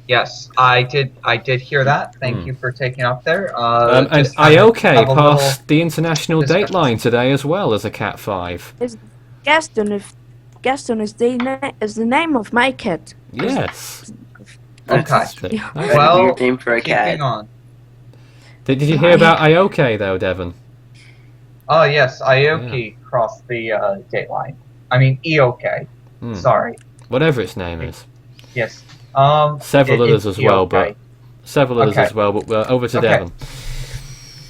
Yes, I did hear that. Thank you for taking up there. And Ioke passed the international dateline today as well as a Cat 5. Gaston is the name of my cat. Yes. Okay. Well, weird name for a cat. On. Did you hear about Ioke though, Devon? Oh yes, Ioke crossed the dateline. I mean Ioke. Sorry. Whatever its name is. Yes. Several others as well, but over to Devon.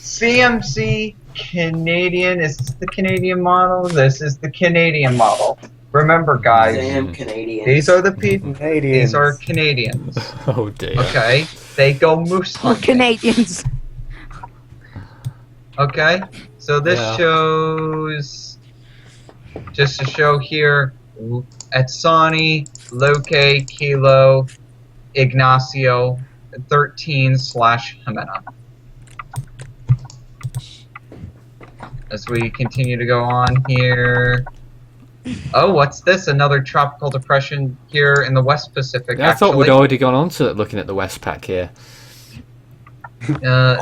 CMC Canadian. Is this the Canadian model? This is the Canadian model. Remember, guys. Damn Canadians. These are the people. Canadians. These are Canadians. Oh dear. Okay. They go moose hunting. Canadians. Okay. So this shows, just to show here, Etsani, Loke, Kilo, Ignacio, 13/Jimena. As we continue to go on here. Oh, what's this? Another tropical depression here in the West Pacific, I thought we'd actually. already gone on to looking at the Westpac here.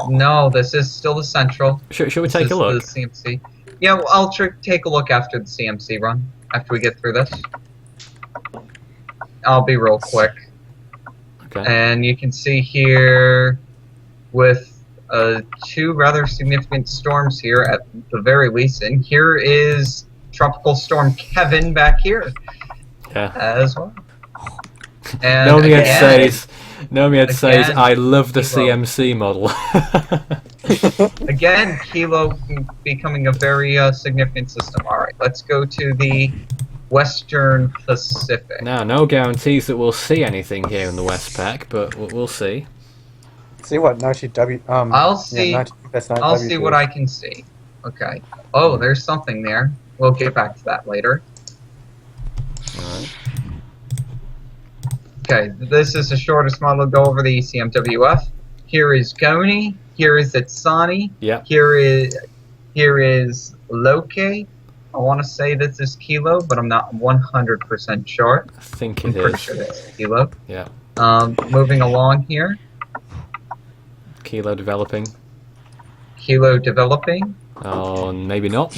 No, this is still the Central. Should we This take is a look? The CMC. Yeah, well, I'll take a look after the CMC run, after we get through this. I'll be real quick. Okay. And you can see here with two rather significant storms here at the very least. And here is Tropical Storm Kevin back here Yeah. as well. And Nomiad again, says, again, I love the Kilo. CMC model. Again, Kilo becoming a very significant system. Alright, let's go to the Western Pacific. Now, no guarantees that we'll see anything here in the Westpac, but we'll see. See what 90W. I'll see. Yeah, 90, I'll see what I can see. Okay. Oh, there's something there. We'll get back to that later. Alright. Okay, this is the shortest model to go over the ECMWF. Here is Goni. Here is Itsani. Yep. Here is Loke. I want to say this is Kilo, but I'm not 100% sure. I think I'm it pretty is. sure that's Kilo. Yeah. Moving along here. Kilo developing. Kilo developing. Oh, maybe not.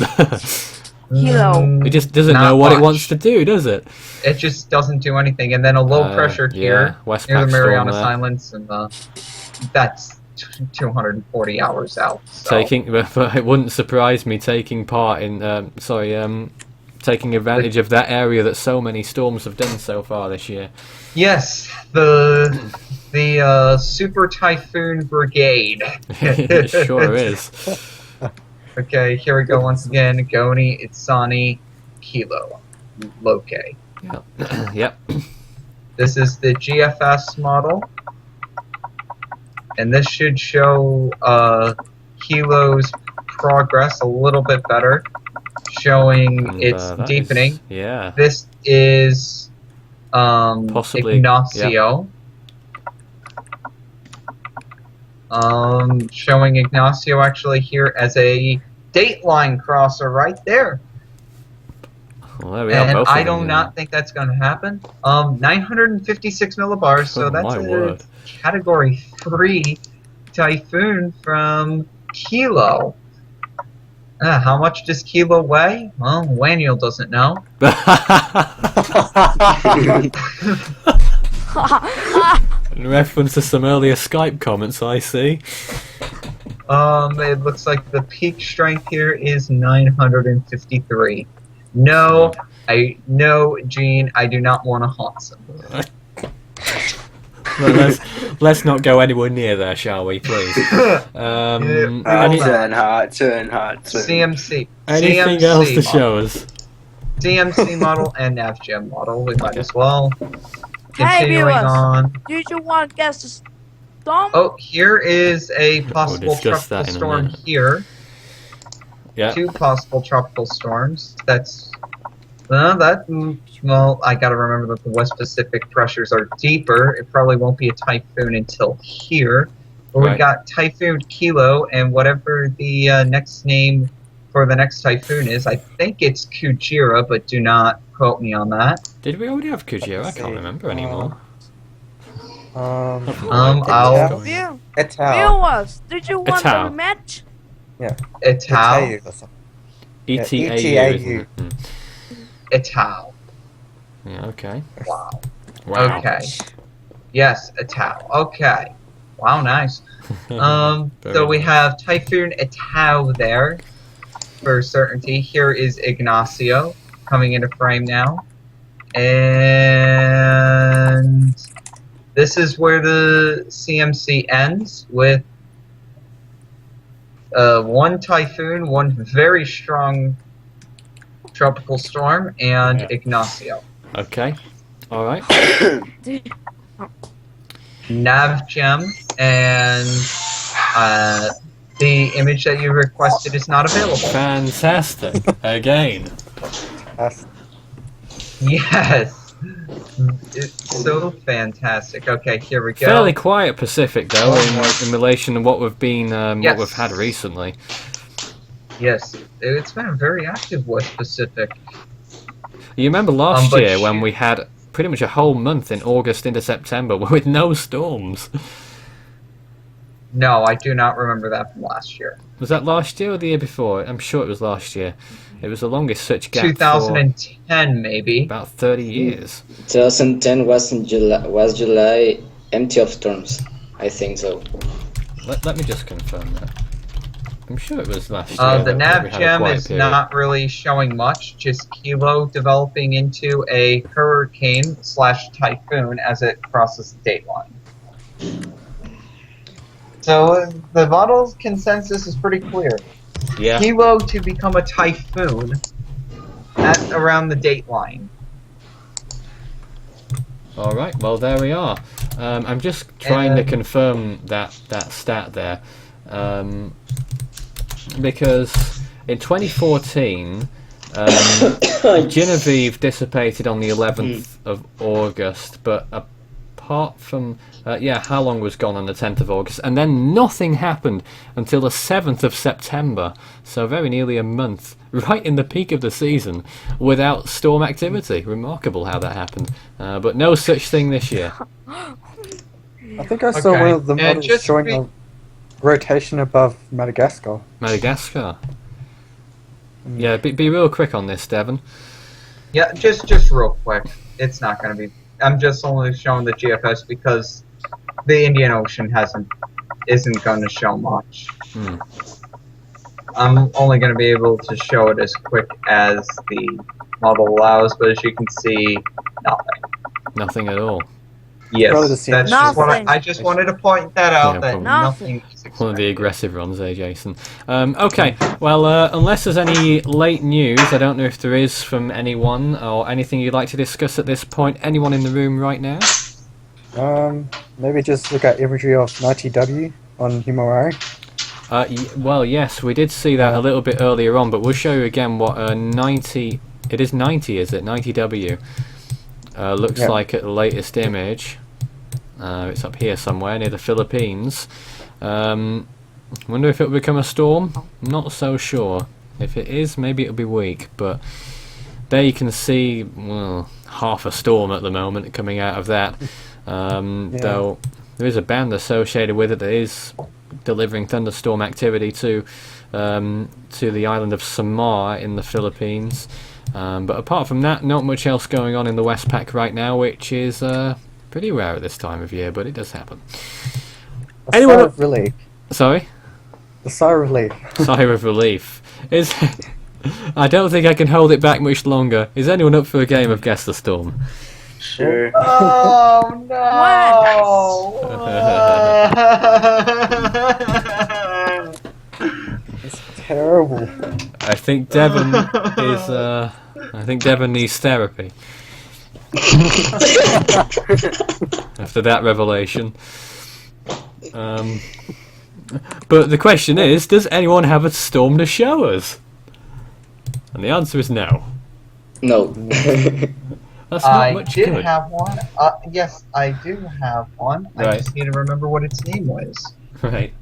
Kilo. It just doesn't Not know what it much. wants to do, does it? It just doesn't do anything. And then a low pressure here Westpac near the storm Marianas there. Islands, and that's 240 hours out. So. Taking, but it wouldn't surprise me taking part in, taking advantage of that area that so many storms have done so far this year. Yes, the Super Typhoon Brigade. It sure is. Okay, here we go once again. Goni, Itsani, Kilo, Loke. Yep. Yep. This is the GFS model, and this should show Kilo's progress a little bit better, showing And, its that is- deepening. yeah. This is Possibly, Ignacio. Showing Ignacio actually here as a Dateline crosser right there. Well, there we are, And both of I them, do yeah. not think that's going to happen. 956 millibars, so Oh, that's my a word. Category 3 Typhoon from Kilo. How much does Kilo weigh? Well, Waniel doesn't know. In reference to some earlier Skype comments, I see. It looks like the peak strength here is 953. No, Gene, I do not want to haunt someone. Well, let's not go anywhere near there, shall we, please? Any, Turn hot. CMC. anything CMC else to model. show us? CMC model and NavGem model, we might as well. Hey, Continuing viewers. on. Do you want to guess the storm? Oh, here is a possible discuss tropical that in a storm minute. here. Yeah. Two possible tropical storms. That's well, I gotta remember that the West Pacific pressures are deeper. It probably won't be a typhoon until here. But we Right. got Typhoon Kilo, and whatever the next name for the next typhoon is, I think it's Kujira, but do not quote me on that. Did we already have Kujira? I can't remember anymore. I'll View- Etal. Viewers, did you want Etal. a rematch? Ital. Etau or something. Yeah, ETAU, ETAU. isn't it? Ital. Yeah, okay. Wow. Wow. Okay. Yes, Ital. Okay. Wow, nice. So Very we nice. have Typhoon Ital there for certainty. Here is Ignacio coming into frame now. And this is where the CMC ends with one typhoon, one very strong tropical storm, and Yeah. Ignacio. Okay. All right. NavGem, and the image that you requested is not available. Fantastic. Again. That's Yes! It's so fantastic. Okay, here we go. Fairly quiet Pacific though, in relation to what we've been, Yes. what we've had recently. Yes, it's been very active West Pacific. You remember last but year when we had pretty much a whole month in August into September with no storms? No, I do not remember that from last year. Was that last year or the year before? I'm sure it was last year. It was the longest such gap 2010, maybe. for about 30 years. 2010 was in July, empty of storms. I think so. Let me just confirm that. I'm sure it was last year. The that nav we had a gem quiet is period. not really showing much, just Kilo developing into a hurricane/typhoon as it crosses the date line. So the model's consensus is pretty clear. Yeah. Kilo to become a typhoon at around the date line. All right. Well, there we are. I'm just trying to confirm that stat there, because in 2014, Genevieve dissipated on the 11th of August, but apart from Halong was gone on the 10th of August, and then nothing happened until the 7th of September. So very nearly a month, right in the peak of the season, without storm activity. Remarkable how that happened. But no such thing this year. I think I saw one of the models showing a rotation above Madagascar. Madagascar. Yeah, be real quick on this, Devon. Yeah, just real quick. It's not going to be. I'm just only showing the GFS because the Indian Ocean isn't going to show much. I'm only going to be able to show it as quick as the model allows, but as you can see, nothing. Nothing at all. Yes, that's just what Nothing. I just wanted to point that out. Yeah, that probably. nothing. Is One of the expected. aggressive runs, Jason. Okay, well, unless there's any late news, I don't know if there is from anyone or anything you'd like to discuss at this point. Anyone in the room right now? Maybe just look at imagery of 90W on Himawari. Well, yes, we did see that a little bit earlier on, but we'll show you again what 90... It is 90, is it? 90W. Looks like at the latest image. It's up here somewhere near the Philippines. Wonder if it'll become a storm? Not so sure. If it is, maybe it'll be weak, but there you can see, well, half a storm at the moment coming out of that. Though there is a band associated with it that is delivering thunderstorm activity to the island of Samar in the Philippines. But apart from that, not much else going on in the Westpac right now, which is pretty rare at this time of year, but it does happen. Sigh of relief. Sorry? The sigh of relief. Sigh of relief. I don't think I can hold it back much longer. Is anyone up for a game of Guess the Storm? Sure. Oh no! It's terrible. I think Devon is. I think Devon needs therapy after that revelation. But the question is, does anyone have a storm to show us? And the answer is no. No. That's not much did good. have one. Yes, I do have one. I Right. just need to remember what its name was. Right.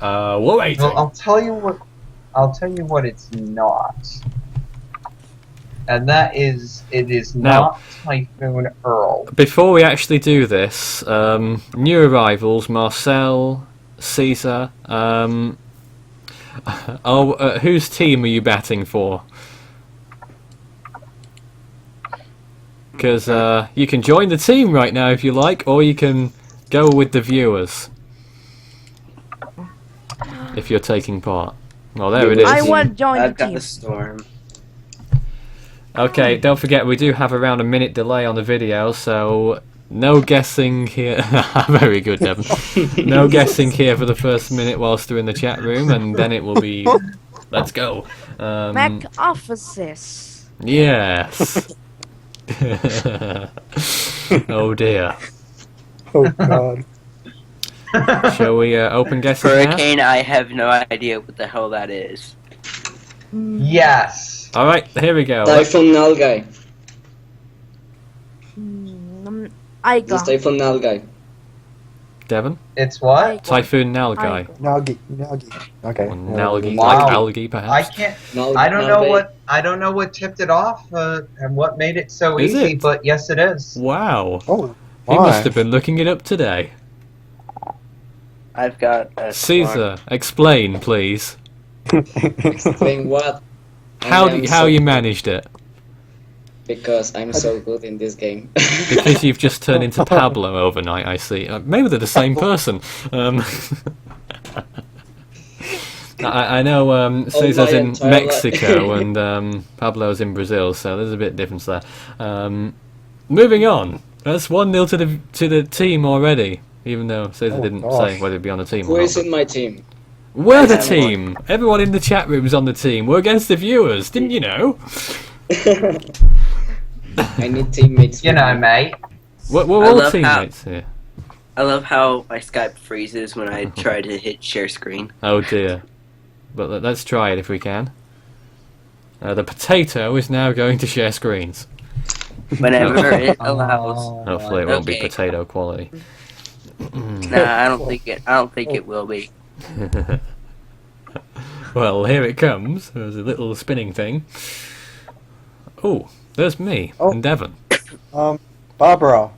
We're waiting. Well, I'll tell you what it's not. And that is, it is Now- not Typhoon Earl. Before we actually do this, new arrivals: Marcel, Caesar. Whose team are you batting for? Because you can join the team right now if you like, or you can go with the viewers if you're taking part. Well, there it is. I want to join I've the got team. the storm. Okay, don't forget we do have around a minute delay on the video, so no guessing here. Very good, Devon. No guessing here for the first minute whilst they're in the chat room, and then it will be let's go. Mac offices. Yes. Oh dear. Oh god. Shall we open guessing now? Hurricane, I have no idea what the hell that is. Yes. All right, here we go. Typhoon Nalgai. I This got. Typhoon Nalgai. Devon? It's what? Typhoon Nalgai. Nalgi. Okay. Or Nalgi, Wow. like algae, I perhaps. can't. No, I don't no, know wait. what. I don't know what tipped it off and what made it so Is easy. it? But yes, it is. Wow. Oh, He must my. have been looking it up today. I've got a Caesar, explain, please. Explain what? How I am how so you good managed it? Because I'm so good in this game. Because you've just turned into Pablo overnight, I see. Maybe they're the same person. I know Caesar's my in entire Mexico and Pablo's in Brazil, so there's a bit of difference there. Moving on. That's 1-0 to the team already, even though Caesar Oh, didn't gosh. say whether he'd be on the team Who or is not. in my team? We're the Yeah, team! Everyone in the chat room's on the team. We're against the viewers, didn't you know? I need teammates. You with know, me. mate. We're I all love teammates here. I love how my Skype freezes when I try to hit share screen. Oh dear. But let's try it if we can. The potato is now going to share screens. Whenever it allows. Hopefully it won't be Okay. potato quality. Nah, I don't think it will be. Well, here it comes. There's a little spinning thing. Oh, there's me Oh. and Devon. Barbara.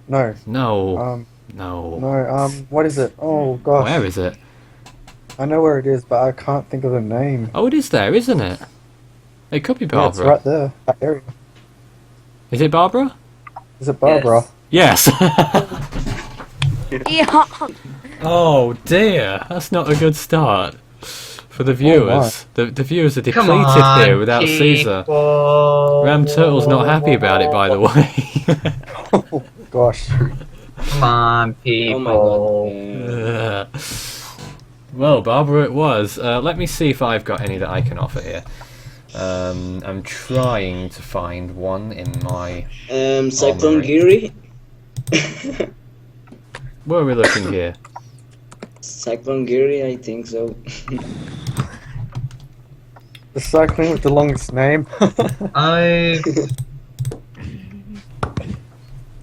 No. No, No. no. What is it? Oh gosh. Where is it? I know where it is, but I can't think of the name. Oh, it is there, isn't it? It could be Yeah, it's Barbara. right there. That area. Is it Barbara? Is it Barbara? Yes. Yeah. Oh dear, that's not a good start for the viewers. The viewers are Come depleted on, here without Caesar. people. Ram Turtle's not happy about it, by the way. Oh gosh. Come on, Oh my people. god. Well, Barbara it was. Let me see if I've got any that I can offer here. I'm trying to find one in my... Cyclone Alright. Giri? Where are we looking here? Cyclone Giri, I think so. The cycling with the longest name.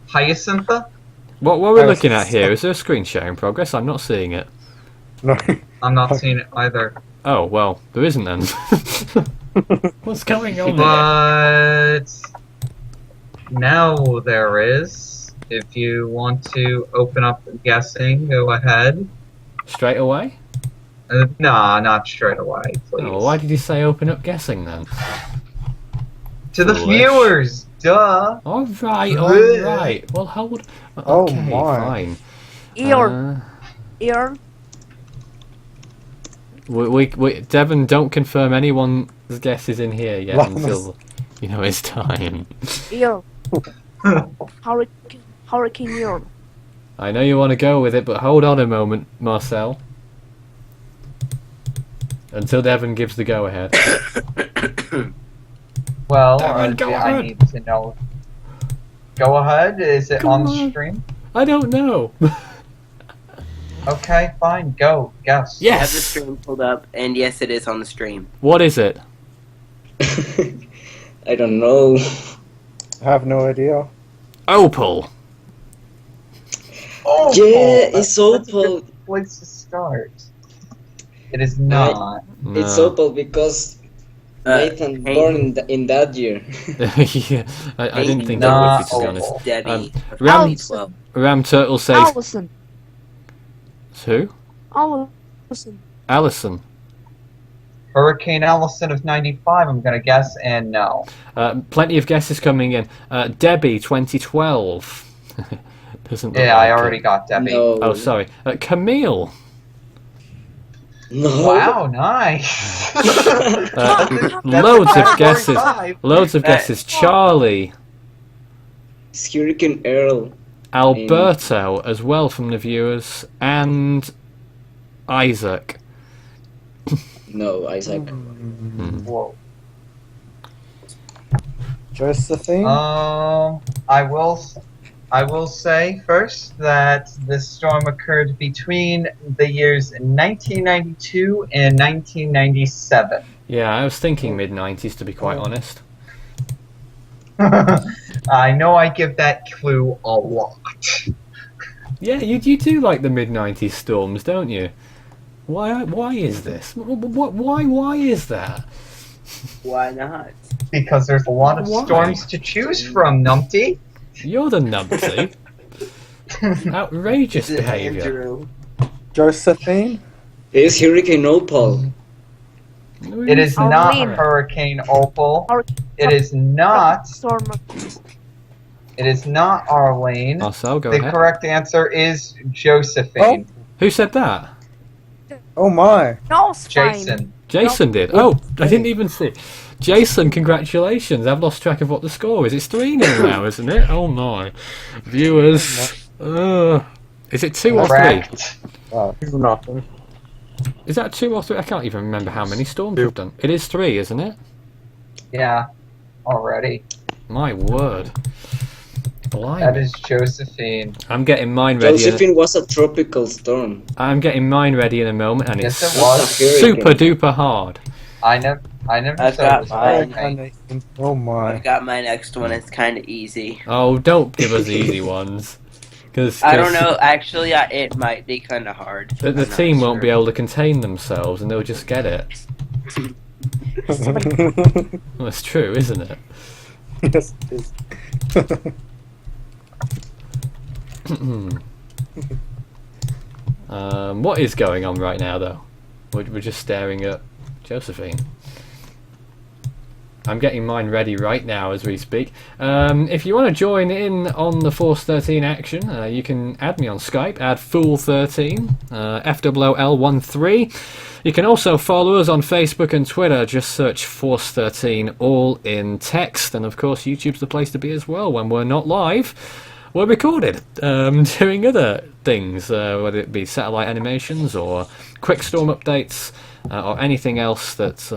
Hyacintha? What we're Oh, looking at it's- here, is there a screen share in progress? I'm not seeing it. No. I'm not seeing it either. Oh, well, there isn't then. What's going on here? But now there is. If you want to open up guessing, go ahead. Straight away? Nah, not straight away, please. Oh, why did you say open up guessing then? To the Foolish. viewers, duh. Alright, Really? alright. Well, hold... Oh, Okay, my. fine. Ear. Ear. We Devon, don't confirm anyone's guess is in here yet Llamas. until, you know, it's time. Ear. Hurricane ear. I know you want to go with it, but hold on a moment, Marcel. Until Devon gives the go-ahead. Well, Darren, go I ahead. need to know. Go ahead. Is it Come on on. stream? I don't know. Okay, fine. Go. Guess. I have the Yes! stream pulled up, and yes, it is on the stream. What is it? I don't know. I have no idea. Opal! Oh, Yeah, that's it's a Opal. good place to start. It is not. It's No. Opal because Nathan Hey. born in that year. Yeah, I didn't think Nah, that would be, to be honest. Debbie. Um, of Ram- 2012. Ram Turtle says... Allison. Who? Allison. Allison. Hurricane Allison of 95, I'm gonna guess, and no. Plenty of guesses coming in. Debbie, 2012. Doesn't look Yeah, I like already it. got Debbie. No. Oh, sorry. Camille. No. Wow, nice. Loads of Category guesses. 5. Loads of guesses. Charlie. It's Hurricane Earl. Alberto as well from the viewers. And Isaac. No, Isaac. Whoa. Josephine? I will say first that this storm occurred between the years 1992 and 1997. Yeah, I was thinking mid-90s to be quite honest. I know I give that clue a lot. Yeah, you do like the mid-90s storms, don't you? Why is this? Why is that? Why not? Because there's a lot of Why? storms to choose from, Numpty. You're the numpty. Outrageous Is it behaviour. Andrew? Josephine? It's Hurricane Opal. It is not Arlene. Hurricane Opal. Or It is not. storm. It is not Arlene. Marcel, go The ahead. correct answer is Josephine. Who said that? Oh my. No, it's fine. Jason. Jason did. Oh, I didn't even see. Jason, congratulations. I've lost track of what the score is. It's 3-0 now, isn't it? Oh my. Viewers. Is it 2 or 3? Correct. Nothing. Is that 2 or 3? I can't even remember how many storms we've done. It is 3, isn't it? Yeah. Already. My word. Blimey. That is Josephine. I'm getting mine ready. Josephine was a tropical storm. I'm getting mine ready in a moment, and Yes, it's it was. super duper hard. I never I've said it got was mine. Hurricane. Oh my. I've got my next one. It's kind of easy. Oh, don't give us the easy ones. Cause I don't know. Actually, it might be kind of hard. The I'm not team won't sure. be able to contain themselves, and they'll just get it. Well, it's true, isn't it? Yes, it is. What is going on right now, though? We're just staring at Josephine. I'm getting mine ready right now as we speak. If you want to join in on the Force 13 action, you can add me on Skype, add Fool13, FWL13. You can also follow us on Facebook and Twitter, just search Force 13, all in text. And of course, YouTube's the place to be as well. When we're not live, we're recorded, doing other things, whether it be satellite animations or quick storm updates, or anything else that's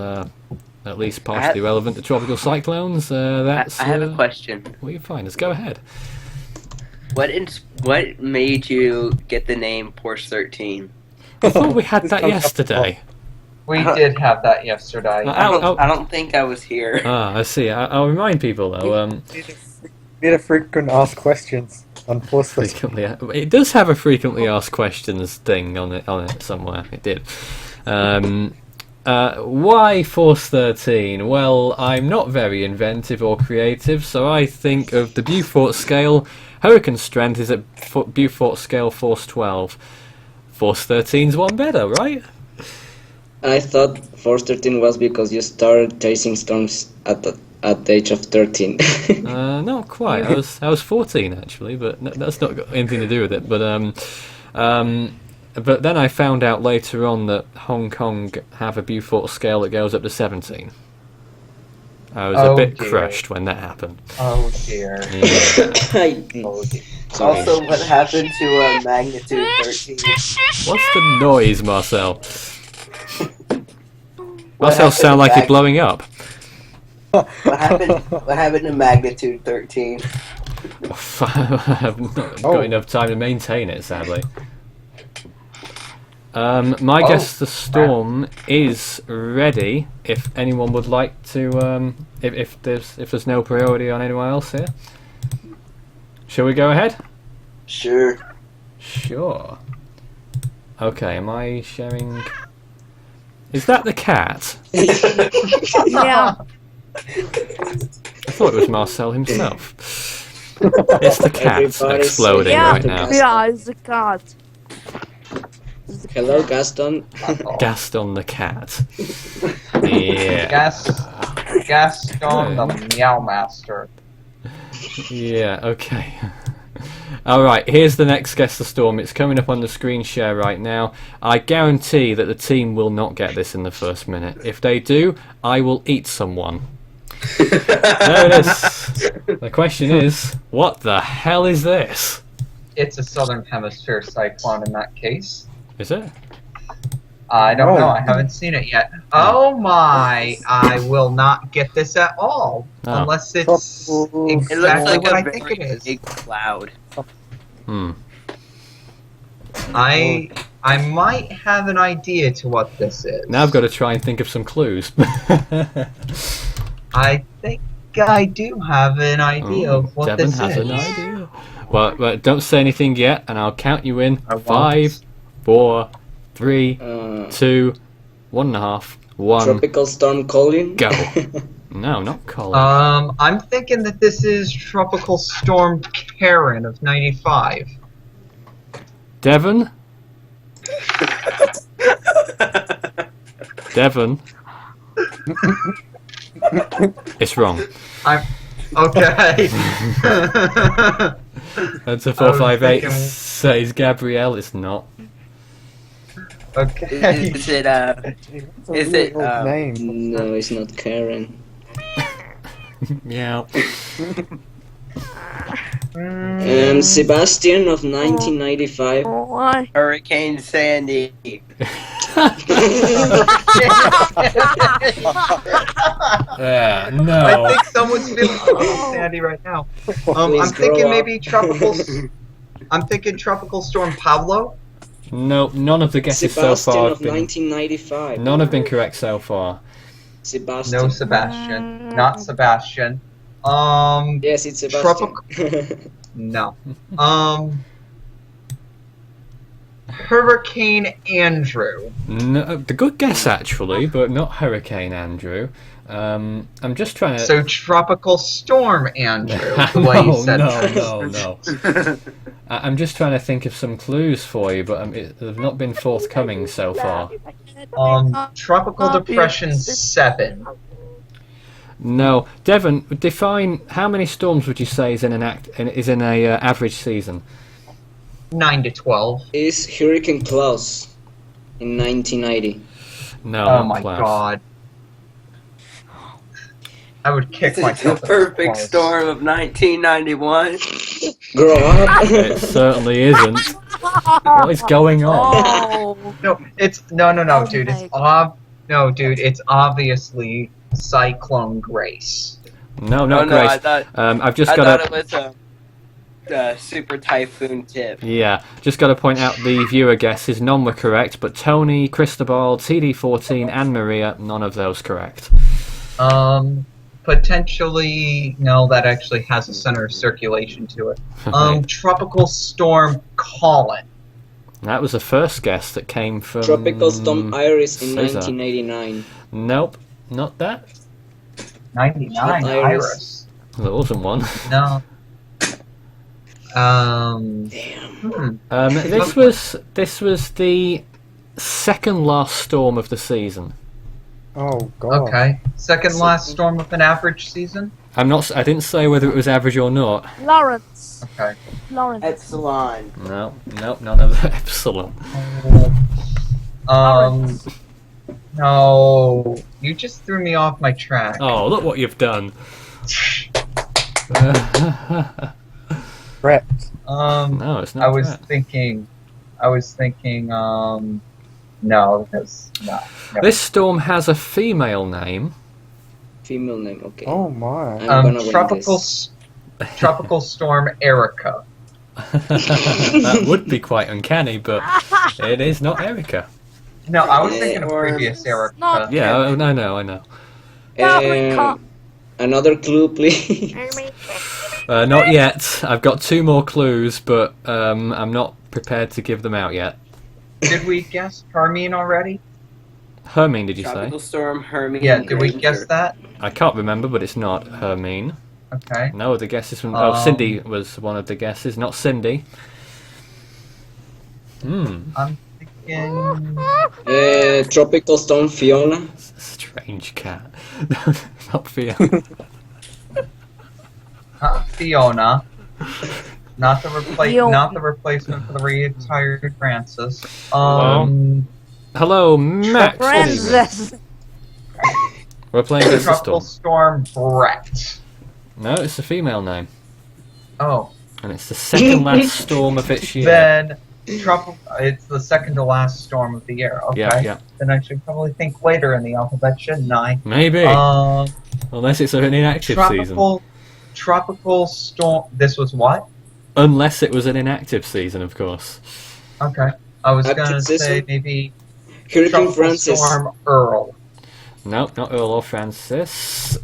at least partially relevant to tropical cyclones. That's I have a question. what you find us. Go ahead. What made you get the name Porsche 13? I thought we had that yesterday. We did have that yesterday. I don't think I was here. Ah, I see. I'll remind people though. Need a frequent asked questions on Force 13. Frequently, it does have a frequently asked questions thing on it somewhere. It did. Why Force 13? Well, I'm not very inventive or creative, so I think of the Beaufort scale. Hurricane strength is at Beaufort scale Force 12. Force 13's one better, right? I thought Force 13 was because you started chasing storms at the age of 13. Not quite. I was 14 actually, but that's not got anything to do with it. But then I found out later on that Hong Kong have a Beaufort scale that goes up to 17. I was a bit crushed when that happened. Oh dear. Yeah. Oh dear. Also, what happened to magnitude 13? What's the noise, Marcel? Marcel sound like he's blowing up. What happened to magnitude 13? I have not got enough time to maintain it, sadly. My guess the storm is ready. If anyone would like to, if there's no priority on anyone else here, shall we go ahead? Sure. Sure. Okay, am I sharing? Is that the cat? Yeah. I thought it was Marcel himself. It's the cat Everybody's exploding saying Yeah, right now. yeah, it's a cat. Hello, Gaston. Gaston the cat. Yeah. Gaston the Meow Master. Yeah, okay. Alright, here's the next Guess the Storm. It's coming up on the screen share right now. I guarantee that the team will not get this in the first minute. If they do, I will eat someone. There it is. The question is, what the hell is this? It's a Southern Hemisphere cyclone in that case. Is it? I don't know. I haven't seen it yet. Oh my! I will not get this at all Oh. unless it's It looks exactly like what a I think very it is. big cloud. I might have an idea to what this is. Now I've got to try and think of some clues. I think I do have an idea of what Devon this has is. an idea. Well, don't say anything yet, and I'll count you in. I won't. 5, 4, 3, Uh, 2, 1.5, 1. Tropical Storm Colin. Go. No, not Colin. I'm thinking that this is Tropical Storm Karen of 95. Devon? Devon? It's wrong. I'm okay. That's a I 458 was thinking- says Gabrielle. It's not. Okay. Is it It's a Is really it, old name. No, it's not Karen. Yeah. Sebastian of 1995. Why? Hurricane Sandy? Yeah. I No. think someone's feeling Sandy right now. I'm Please thinking grow up. maybe tropical. I'm thinking Tropical Storm Pablo. No. None of the guesses so Sebastian far of have been. 1995. None have been correct so far. Sebastian. No Sebastian. Not Sebastian. Yes, it's Sebastian. No. Hurricane Andrew. No, the good guess actually, but not Hurricane Andrew. I'm just trying to. So Tropical Storm Andrew. The way you said that. no. I'm just trying to think of some clues for you, but they've not been forthcoming so far. Tropical Depression 7. No, Devon, define how many storms would you say is in a average season? 9 to 12. Is Hurricane Klaus in 1990. No, Oh not my close. god. I would kick The myself. in perfect balls. storm of 1991. Grow up. It certainly isn't. What is going on? Oh. No, it's no, Oh dude. my It's obviously Cyclone Grace. No, Oh not no, I Grace. thought I've just I got thought to. it was a super typhoon tip. Yeah, just got to point out the viewer guesses. None were correct, but Tony, Cristobal, TD14, and Maria, none of those correct. Potentially, no, that actually has a center of circulation to it. Right. Tropical Storm Colin. That was the first guess that came from. Tropical Storm Iris in Caesar. 1989. Nope, not that. 99 Not Iris. Iris. There wasn't one. No. Damn. This was the second last storm of the season. Oh god. Okay. Second last storm of an average season. I didn't say whether it was average or not. Lawrence. Okay. Lawrence. Epsilon. No, nope, none of the epsilon. No. You just threw me off my track. Oh, look what you've done. Brett. No, it's not. I was that. thinking, no, because, no. This storm has a female name. Female name, okay. Oh my. I'm gonna win Tropical, this. Tropical Storm Erika. That would be quite uncanny, but it is not Erika. No, I was thinking of previous Erika. Not Yeah, I know. Erika. Another clue, please. Not yet. I've got 2 more clues, but I'm not prepared to give them out yet. Did we guess Hermine already? Hermine, did you say? Tropical Storm Hermine. Yeah, did we Granger. guess that? I can't remember, but it's not Hermine. Okay. No, the guesses from. Cindy was one of the guesses, not Cindy. I'm thinking. Tropical Storm Fiona. Strange cat. Not Fiona. Fiona. Not the Fiona. not the replacement for the retired Francis. Hello, Max. Francis. We're playing against the Tropical storm. Storm Brett. No, it's a female name, Oh, and it's the second last storm of its year. then it's the second to last storm of the year. Okay. Yeah. Then I should probably think later in the alphabet, shouldn't I? Maybe, unless it's an inactive season. Tropical Storm. This was what? Unless it was an inactive season, of course. Okay. I was Active gonna say season? maybe Hurricane Tropical Francis. Storm Earl. No, not Earl or Francis.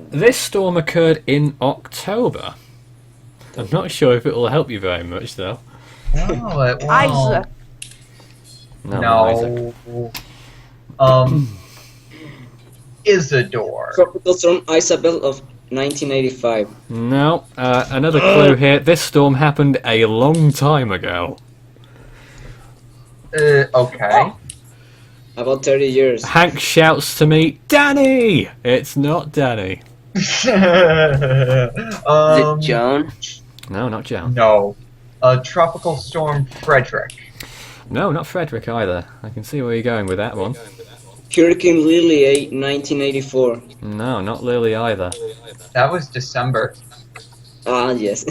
This storm occurred in October. I'm not sure if it will help you very much, though. No, it won't. Isaac. No, not Isaac. No. Isidore. Tropical Storm Isabel of 1985. No. Another clue here. This storm happened a long time ago. Okay. About 30 years. Hank shouts to me, Danny! It's not Danny. Is it Joan? No, not Joan. No. Tropical Storm Frederick. No, not Frederick either. I can see where you're going with that one. Hurricane Lily, 1984. No, not Lily either. That was December. Ah, yes.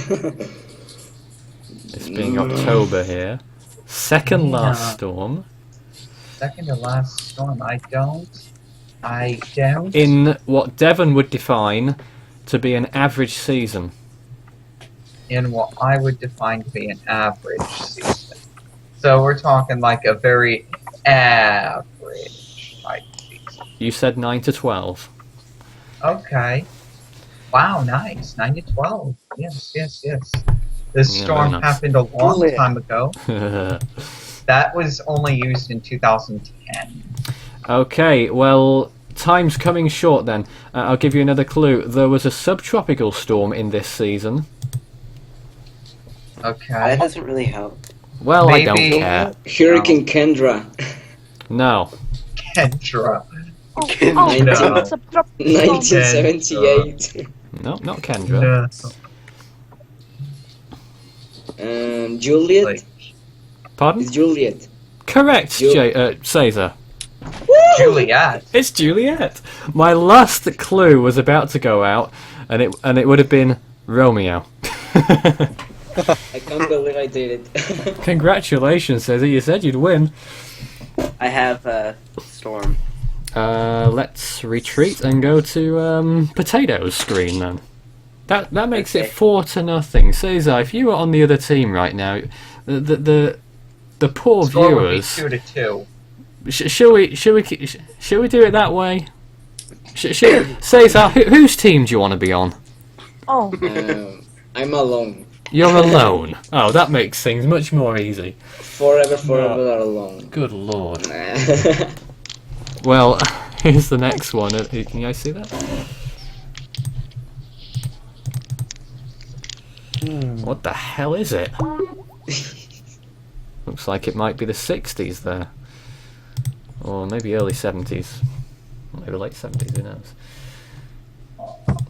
It's being October here. Second last storm. Second to last storm. I don't. In what Devon would define to be an average season. In what I would define to be an average season. So we're talking like a very average type season. You said 9 to 12. Okay. Wow, nice. 9 to 12. Yes. This Yeah, storm very nice. happened a long Brilliant. time ago. That was only used in 2010. Okay, well, time's coming short then. I'll give you another clue. There was a subtropical storm in this season. Okay. That doesn't really help. Well, I don't Maybe- care. Hurricane Kendra, No. Kendra. Oh, No. it's a tropical. 1978. No, not Kendra. Juliet? Like- Pardon? It's Juliet. Correct, Ju- Caesar. Juliet. It's Juliet. My last clue was about to go out, and it would have been Romeo. I can't believe I did it. Congratulations, Caesar. You said you'd win. I have Storm. Let's retreat and go to Potato's screen then. That makes it Okay. 4-0. Caesar, if you were on the other team right now, the poor Score would be viewers. 2-2. Shall we do it that way? Caesar, whose team do you want to be on? Oh, I'm alone. You're alone. Oh, that makes things much more easy. Forever alone. Good lord. Well, here's the next one. Can you guys see that? What the hell is it? Looks like it might be the 60s there. Or maybe early 70s. Maybe late 70s, who knows?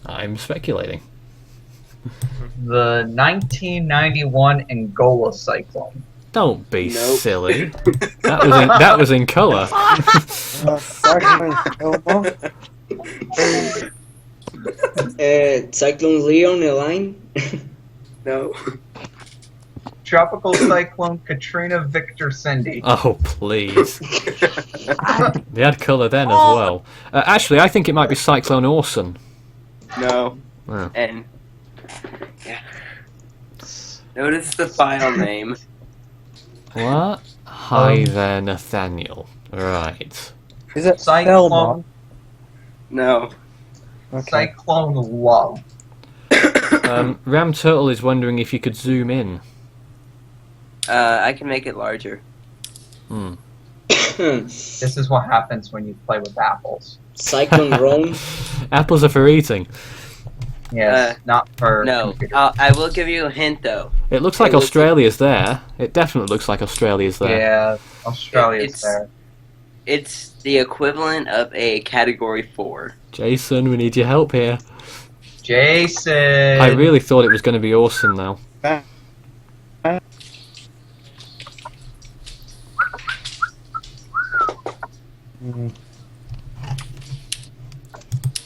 I'm speculating. The 1991 Angola cyclone. Don't be Nope. silly. That was in colour. Cyclone Elma. Cyclone Leon, Elaine? No. Tropical Cyclone Katrina Victor Cindy. Oh, please. They had colour then as well. Actually, I think it might be Cyclone Orson. No. Oh. And yeah. Notice the file name. What? Hi there, Nathaniel. Right. Is it Cyclone. Elma? No. Okay. Cyclone Love. Ram Turtle is wondering if you could zoom in. I can make it larger. This is what happens when you play with apples. Cyclone Rome? Apples are for eating. Yes, not for No. computer. I will give you a hint though. It looks like It looks- Australia's there. It definitely looks like Australia's there. Yeah, Australia's It's- there. It's the equivalent of a Category 4. Jason, we need your help here. Jason. I really thought it was going to be Orson though.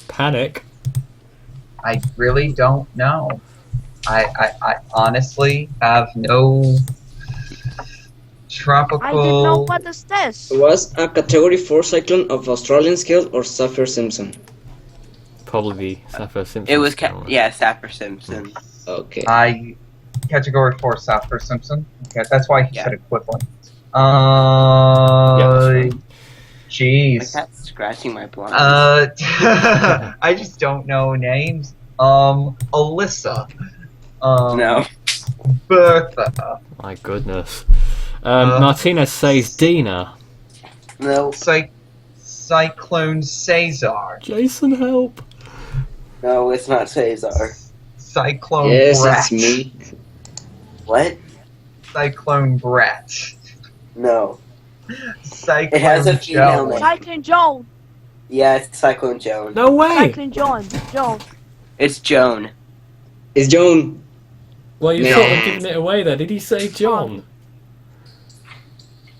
Panic. I really don't know. I honestly have no tropical. I didn't know what is this. Was a Category 4 cyclone of Australian scale or Saffir-Simpson? Probably Sapphire Simpson. It was Saffir Simpson. Okay. Category 4 Saffir Simpson. Okay, that's why he Yeah. said equivalent. Yeah, that's right. My Jeez. cat's scratching my blinds. I just don't know names. Alyssa. No. Bertha. My goodness. Martinez says Dina. No. Cyclone Cesar. Jason, help. No, it's not Cesar. Cyclone Yes, Brett. it's me. What? Cyclone Brett. No. Cyclone It has a female Joe. name. Cyclone Joan. Yeah, it's Cyclone Joan. No way. Cyclone Joan. Joan. It's Joan. It's Joan. Well, you're Yeah. sort of giving it away there. Did he say John?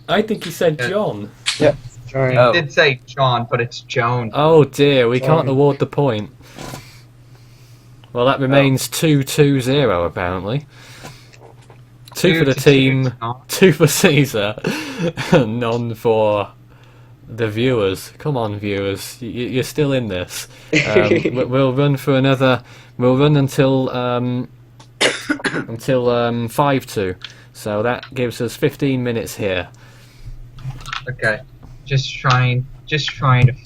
I think he said John. Joan. Oh. I did say John, but it's Joan. Oh dear, we can't Sorry. award the point. Well, that remains 2-2-0 apparently. Two for the 2-2, team, John. 2 for Caesar, and none for the viewers. Come on, viewers, you're still in this. We'll run for another. We'll run until 5-2. So that gives us 15 minutes here. Okay. Just trying to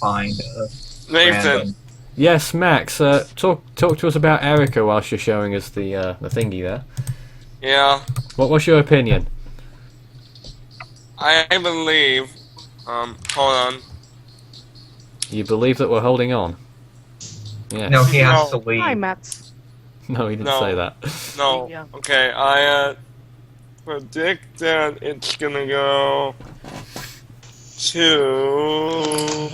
find a Nathan, random. Yes, Max. Talk to us about Erika whilst you're showing us the thingy there. yeah, What's your opinion? I believe, hold on. You believe that we're holding on? Yes. No, he has No. to leave. Hi, Max. No, he didn't No. say that. No, Yeah. okay, I, predict that it's gonna go to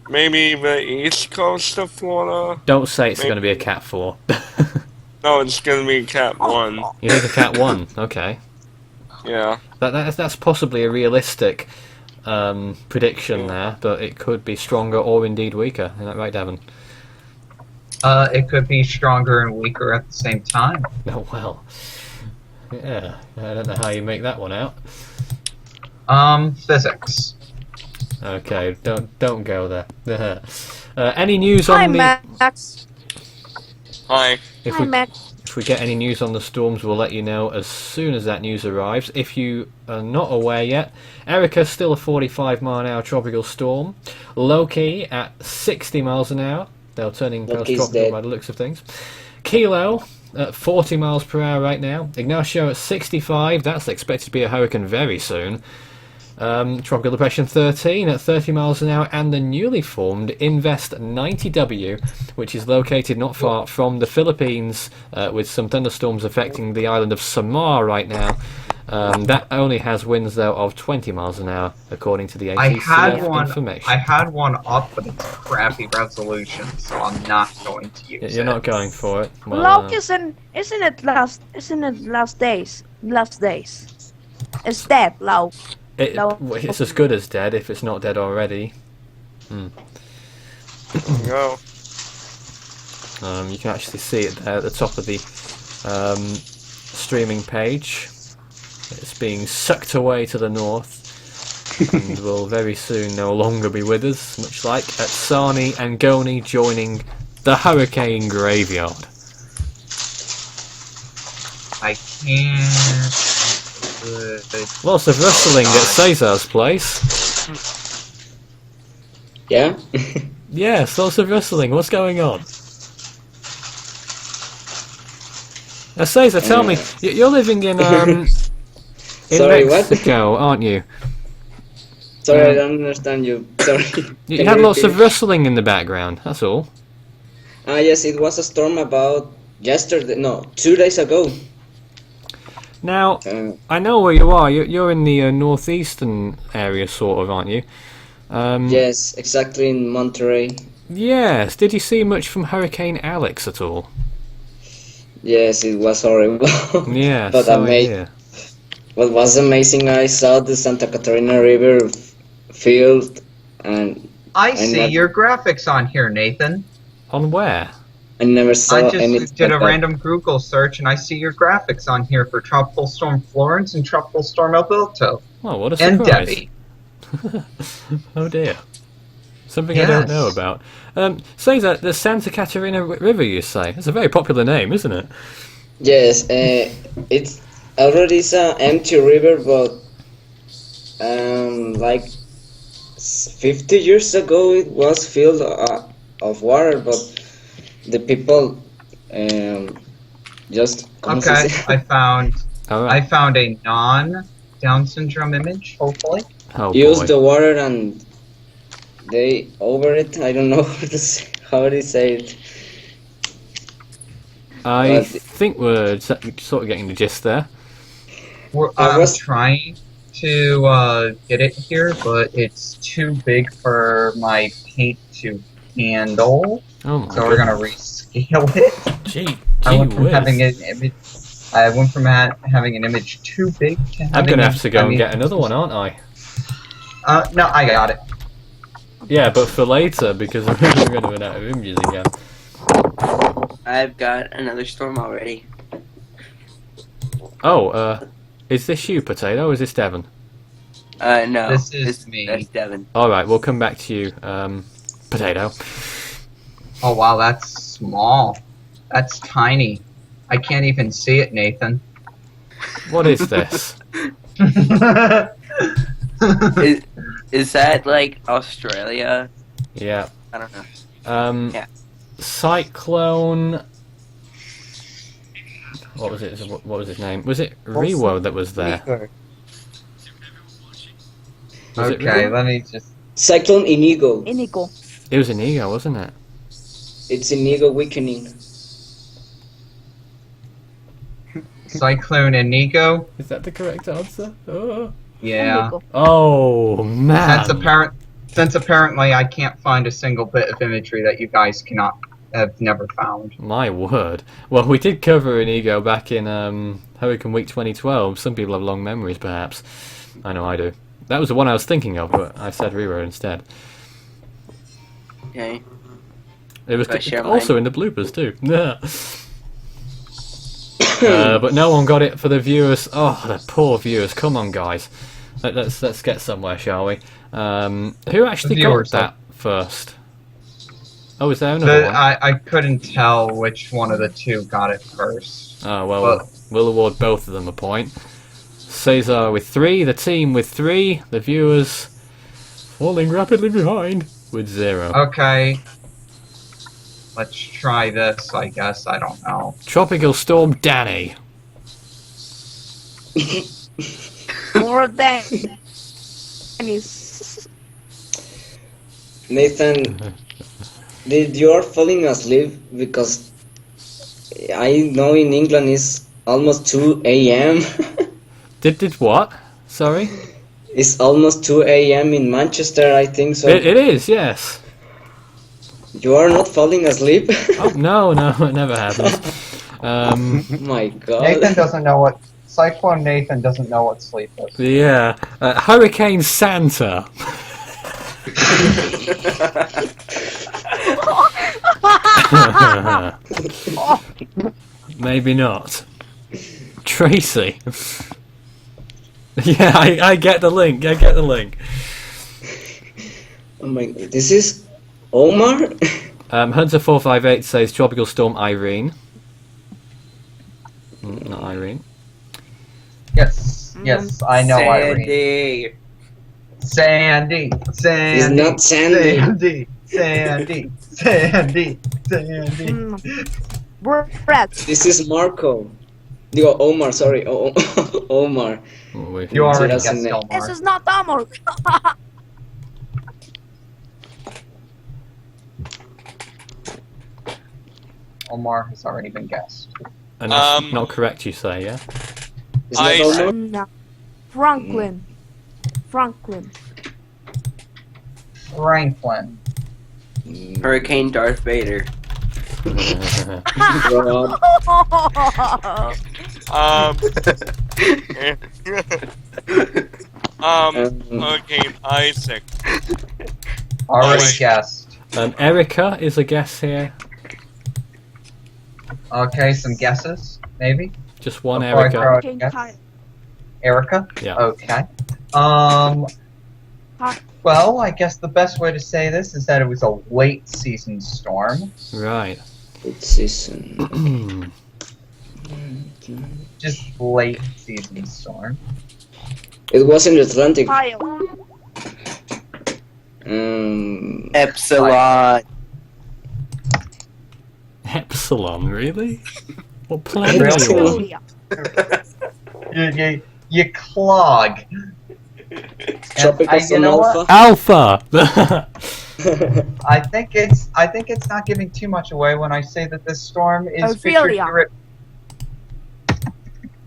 maybe the east coast of Florida. Don't say it's Maybe. going to be a Cat 4. No, it's gonna be Cat 1. You think a Cat 1? Okay. Yeah. That's possibly a realistic prediction there, but it could be stronger or indeed weaker. Isn't that right, Davin? It could be stronger and weaker at the same time. Oh, well. Yeah, I don't know how you make that one out. Physics. Okay, don't go there. Any news Hi, on the... Max. Hi. If Hi, we, Max. if we get any news on the storms, we'll let you know as soon as that news arrives. If you are not aware yet, Erika's still a 45-mile-an-hour tropical storm. Loki at 60 miles an hour. They're turning Loki's post-tropical dead. by the looks of things. Kilo at 40 miles per hour right now. Ignacio at 65. That's expected to be a hurricane very soon. Tropical Depression 13 at 30 miles an hour, and the newly formed Invest 90W, which is located not far from the Philippines, with some thunderstorms affecting the island of Samar right now. That only has winds though of 20 miles an hour, according to the I had ATCF one. information. I had one up, but it's crappy resolution, so I'm not going to use You're it. not going for it. Well, Loki isn't it last days? It's dead, Loki. No. it's as good as dead if it's not dead already. There you go. You can actually see it there at the top of the streaming page. It's being sucked away to the north and will very soon no longer be with us, much like Atsani and Goni joining the hurricane graveyard. I can't. Lots of rustling at Cesar's place. Yeah? Yes, lots of rustling. What's going on? Now, Cesar, tell me, you're living in Sorry, what? Mexico, aren't you? Sorry, I don't understand you. Sorry. You had lots of rustling in the background, that's all. Ah, yes, it was a storm about yesterday. No, 2 days ago. Now, Uh, I know where you are. You're in the northeastern area, sort of, aren't you? yes, exactly in Monterey. Yes. Did you see much from Hurricane Alex at all? Yes, it was horrible. Yeah. But so I hear. what was amazing, I saw the Santa Catarina River field, and I see never- your graphics on here, Nathan. On where? I never saw I anything just did a like that. random Google search, and I see your graphics on here for Tropical Storm Florence and Tropical Storm Alberto Oh, what a and surprise! Debbie. Oh dear. Something I don't know Yes. about. Cesar, the Santa Catarina River, you say? It's a very popular name, isn't it? Yes, it's already is an empty river, but like 50 years ago it was filled of water, but the people Just Okay, I found Alright. I found a non-Down syndrome image. Hopefully. Oh use boy. the water and they over it. I don't know how to say it. I But think we're sort of getting the gist there. I'm was- trying to get it here, but it's too big for my paint to handle. Oh my So we're gonna rescale it. Gee I went from whiz. having an image. I went from having an image too big to having. I'm gonna have to go I and mean, get another one, aren't I? No, I got it. Yeah, but for later, because we're going to run out of images again. I've got another storm already. Oh, is this you, Potato, or is this Devon? No. This is me. That's Devin. Alright, we'll come back to you, Potato. Oh wow, that's small. That's tiny. I can't even see it, Nathan. What is this? Is that like Australia? Yeah. I don't know. Yeah. Cyclone... What was it? What was his name? Was it Rewo that was there? Nico. Was it Okay, Rewo? let me just. Cyclone Inigo. Inigo. It was Inigo, wasn't it? It's Inigo weakening. Cyclone Inigo. Is that the correct answer? Oh, Yeah. Inigo. oh man. Since apparently I can't find a single bit of imagery that you guys have never found. My word. Well, we did cover Inigo back in Hurricane Week 2012. Some people have long memories, perhaps. I know I do. That was the one I was thinking of, but I said Rewo instead. Okay. It was Did I share also in the bloopers too. But no one got it for the viewers. Oh, the poor viewers! Come on, guys. Let's get somewhere, shall we? Who actually got Viewers, that first? Oh, is there another one? I couldn't tell which one of the two got it first. Oh well, but- we'll award both of them a point. Cesar with 3, the team with 3, the viewers falling rapidly behind with 0. Okay. Let's try this, I guess. I don't know. Tropical Storm Danny. More than Dennis. Nathan, did you are falling asleep? Because I know in England it's almost 2 a.m. Did what? Sorry? It's almost 2 a.m. in Manchester, I think so. It is, yes. You are not falling asleep? Oh, no, it never happens. My god. Nathan doesn't know what. Cyclone Nathan doesn't know what sleep is. Yeah. Hurricane Santa. Maybe not. Tracy. Yeah, I get the link. Oh my god. This is Omar? Hunter458 says Tropical Storm Irene. Not Irene. Yes, I know Irene. Sandy. Sandy. It's not Sandy. Sandy. Brett. This is Marco. No, Omar, sorry. Omar. Oh, wait. You already That's guessed a name. This Omar. is not Amor. Omar has already been guessed. And that's not correct, you say, yeah? Is that Omar? No. Franklin. Franklin. Franklin. Hurricane Darth Vader. Rob. Hurricane Isaac. Already Alright. guessed. Erika is a guess here. Okay, some guesses, maybe? Just one Before I Erika. throw a King guess. Kai. Erica? Yeah. Okay. Hi. Well, I guess the best way to say this is that it was a late season storm. Right. It's season. Just late season storm. It was in the Atlantic. Kyle. Epsilon. Epsilon, really? What planet are you on? Australia. You clog. Tropical You Storm know what? Alpha. Alpha! I think it's not giving too much away when I say that this storm is pictured Ophelia. here.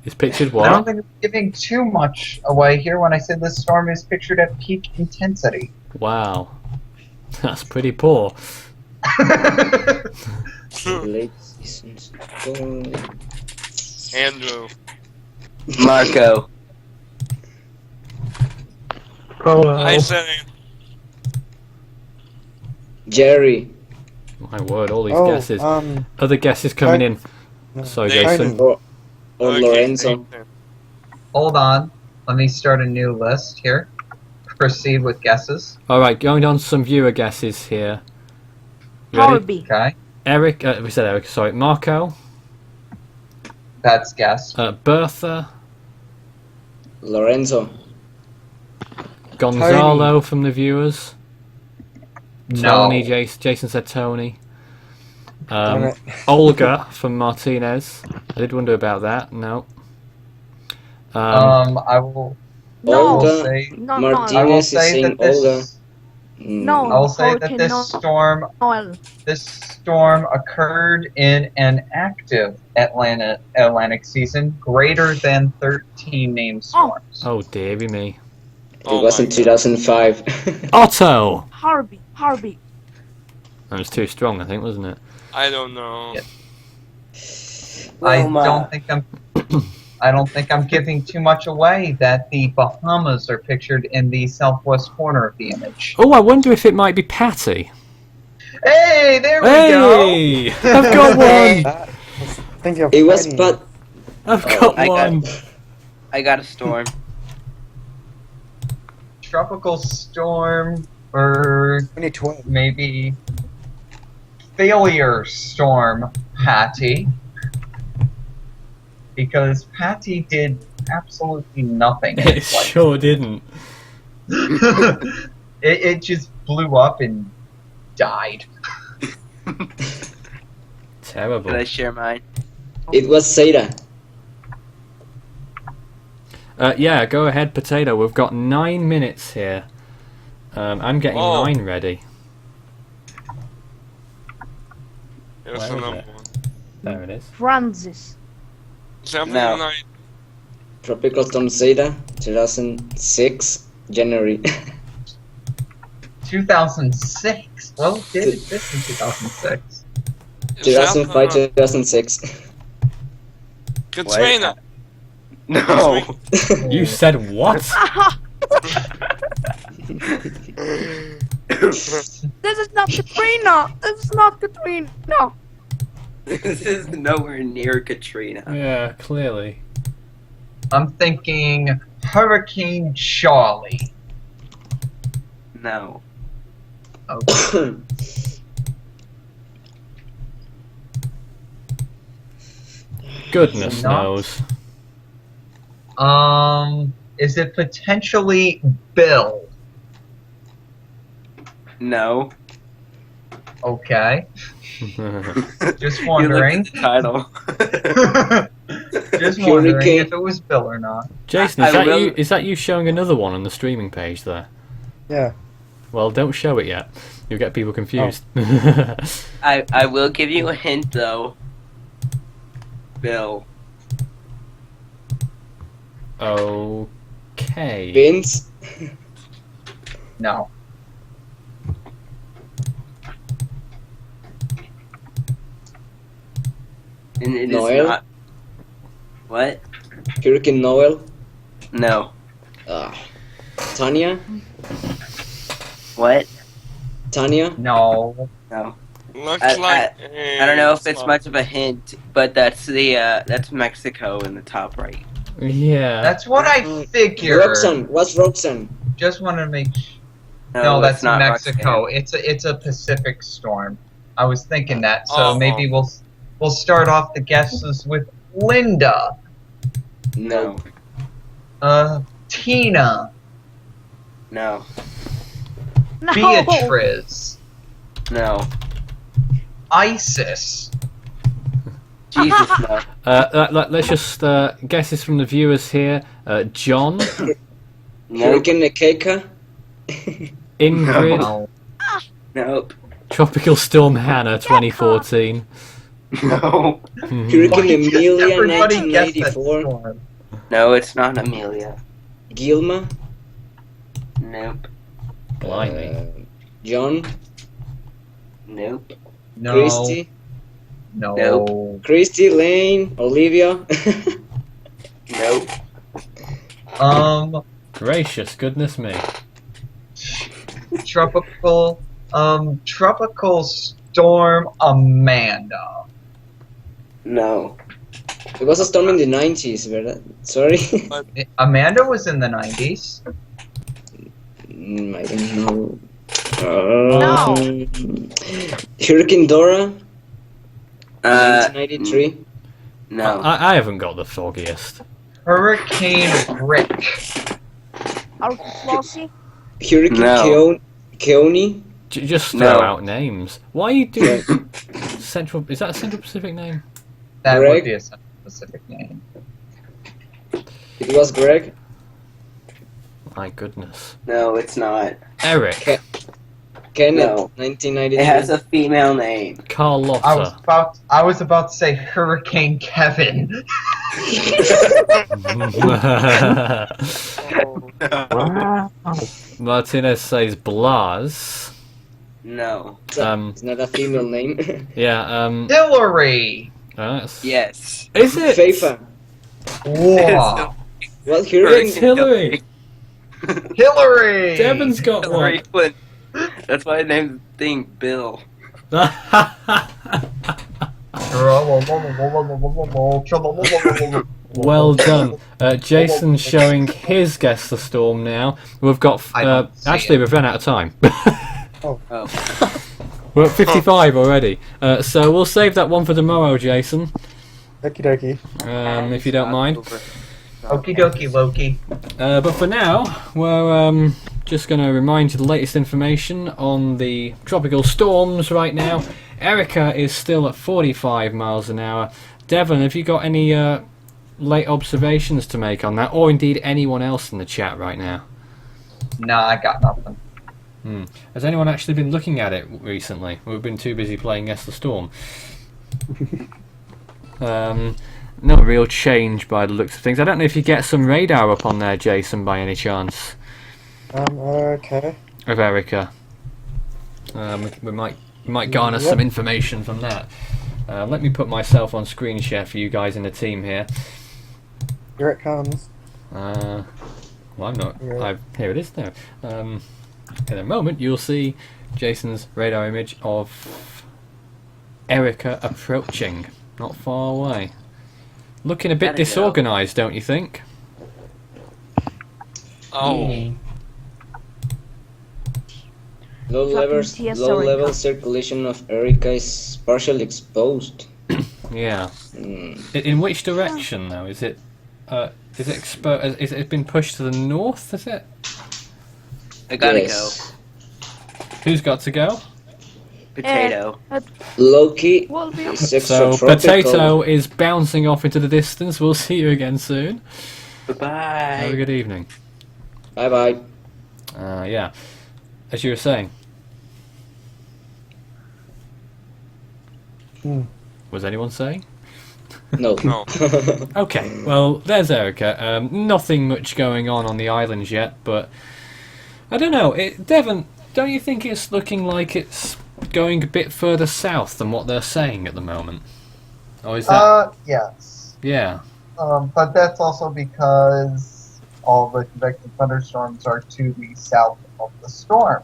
It's pictured I don't what? think it's giving too much away here when I say this storm is pictured at peak intensity. Wow. That's pretty poor. Late season storm. Andrew. Marco. I said it. Jerry. My word, all these Oh, guesses. Other guesses coming in. Sorry, Nathan. Jason. Or Okay, Lorenzo. Nathan. Hold on. Let me start a new list here. Proceed with guesses. Alright, going on some viewer guesses here. Ready? Harvey. Okay. Eric, we said Eric, sorry. Marco. That's guess. Bertha. Lorenzo. Gonzalo from the viewers. Tony, No. Jason said Tony. Damn it. Olga from Martinez. I did wonder about that. No. I will No. Olga. say No, I will Martinez is say saying that this Olga. No. I will say that Hurricane this storm Noel. occurred in an active Atlantic season greater than 13 named storms. Oh, dearie me. It was in 2005. Otto! Harvey. That was too strong, I think, wasn't it? I don't know. Yeah. Wilma. I don't think I'm giving too much away that the Bahamas are pictured in the southwest corner of the image. Oh, I wonder if it might be Patty. Hey, there we Hey! I've got one! That was thinking of It was Penny. but I've got I got- one! I got a storm. Tropical storm, or 2012. maybe failure storm, Patty. Because Patty did absolutely nothing. in It its life. sure didn't. it just blew up and died. Terrible. Did I share mine? it was Seda. Yeah, go ahead, Potato. We've got 9 minutes here. I'm getting Oh. mine ready. Here's Where the is number it? one. There it is. Francis. 79. Tropical Storm Seda, 2006, January. 2006. Well, it did exist in 2006. 2005, 2006. Katrina. No. You said what? This is not Katrina. No. This is nowhere near Katrina. Yeah, clearly. I'm thinking Hurricane Charlie. No. Okay. Goodness Not- knows. Is it potentially Bill? No. Okay. Just You wondering. looked at the title. Just wondering Hurricane- if it was Bill or not. Jason, I is that will- you? Is that you showing another one on the streaming page there? Yeah. Well, don't show it yet. You'll get people confused. I will give you a hint though. Bill. Okay. Vince. No. And it is Noel? not. What? Hurricane Noel. No. Tanya. What? Tanya. No. No. Looks I- like. I don't know if it's much of a hint, but that's that's Mexico in the top right. Yeah. That's what I figured. Roxanne. What's Roxanne? Just wanted to make. No, it's that's not Mexico. Roxanne. It's a Pacific storm. I was thinking that, so Oh. maybe we'll start off the guesses with Linda, No. Tina, No. No. Beatrice, No. Isis, Jesus, no. Let's just guesses from the viewers here. John, Nope. Hurricane Ekeka. Ingrid, No. Nope. Tropical Storm Hannah 2014. No. Mhm. Hurricane Emilia Everybody guessed that 1994. storm. No, it's not Amelia. Gilma. Nope. Blimey. John. Nope. No. Christy. No. Nope. Christy, Lane, Olivia. Nope. Gracious goodness me. Tropical Storm Amanda. No. It was a storm in the 90s, ¿verdad? Sorry. Amanda was in the 90s. I don't know. No. Hurricane Dora. Uh, 1993. No. I haven't got the foggiest. Hurricane Rick. Flossie? Hurricane No. Keone. Just throw No. out names. Why are you doing Central? Is that a Central Pacific name? That Greg? would be a specific name. It was Greg. My goodness. No, it's not. Eric, Kenneth. No. 1993. It has a female name. Carlotta. I was about to say Hurricane Kevin. Martinez says Blas. No. It's not a female name. Yeah. Hillary. That's... Yes. Is it? Feifa. Wow. Well, It's Hurricane. Hillary. Hillary. Devon's got Hillary one. Clinton. That's why I named the thing Bill. Well done. Jason's showing his guess the storm now. We've got... I don't see actually, it. we've run out of time. Oh. We're at 55 already. So we'll save that one for tomorrow, Jason. Okie dokie. If you don't mind. Okie dokie, Loki. But for now, we're just going to remind you the latest information on the tropical storms right now. Erika is still at 45 miles an hour. Devon, have you got any late observations to make on that? Or indeed anyone else in the chat right now? Nah, I got nothing. Has anyone actually been looking at it recently? We've been too busy playing Guess the Storm. No real change by the looks of things. I don't know if you get some radar up on there, Jason, by any chance. Okay. Of Erika. We might garner some information from that. Let me put myself on screen share for you guys in the team here. Here it comes. Well, I'm not. Yeah. Here it is there. In a moment, you'll see Jason's radar image of Erika approaching, not far away. Looking a bit Gotta go. disorganised, don't you think? Oh. Low level circulation of Erika is partially exposed. Yeah. In which direction, though? Is it exposed? Is it been pushed to the north? Is it? I gotta Yes. Who's got to go? go. Potato. Loki Will be is So extratropical. Potato is bouncing off into the distance. We'll see you again soon. Have a Bye-bye. good evening. Bye bye. Yeah. As you were saying. Was anyone saying? No. No. Okay, well, there's Erika. Nothing much going on the islands yet, but I don't know. Devon, don't you think it's looking like it's going a bit further south than what they're saying at the moment? Or is that... Yes. Yeah. But that's also because all the convective thunderstorms are to the south of the storm.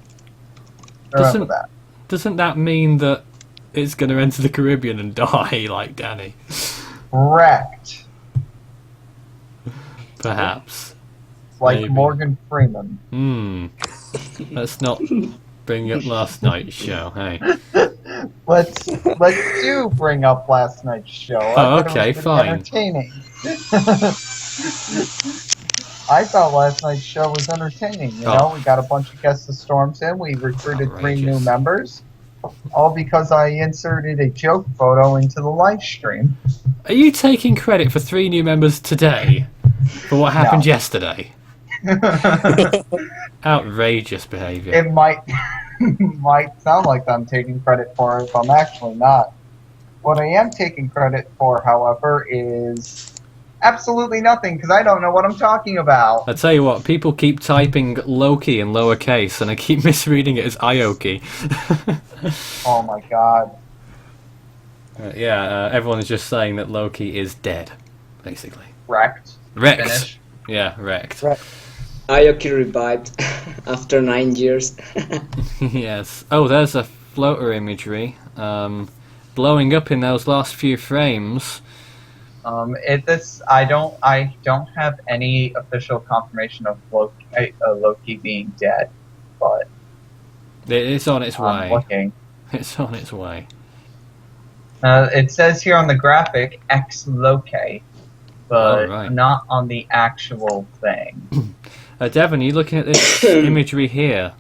Remember Doesn't- that. Doesn't that mean that it's going to enter the Caribbean and die like Danny? Correct. Perhaps. Like Maybe. Morgan Freeman. Let's not bring up last night's show, hey? Let's do bring up last night's show. Oh, I thought it okay, was pretty fine. Entertaining. I thought last night's show was entertaining. You know, we got a bunch of Guess the Storms in. We recruited 3 new Outrageous. members. All because I inserted a joke photo into the live stream. Are you taking credit for 3 new members today for what happened yesterday? Outrageous behaviour. It might sound like I'm taking credit for it, but I'm actually not. What I am taking credit for, however, is absolutely nothing, because I don't know what I'm talking about. I tell you what, people keep typing Loki in lowercase, and I keep misreading it as Ioki. Oh my god. Everyone is just saying that Loki is dead, basically. Wrecked. Wrecked. Finish. Yeah, wrecked. Right. Aoki revived after 9 years. Yes. Oh, there's a floater imagery. Blowing up in those last few frames. I don't have any official confirmation of Loki being dead, but It's on its I'm way. looking. It's on its way. It says here on the graphic ex Loki, but Oh, right. not on the actual thing. Devon, are you looking at this imagery here?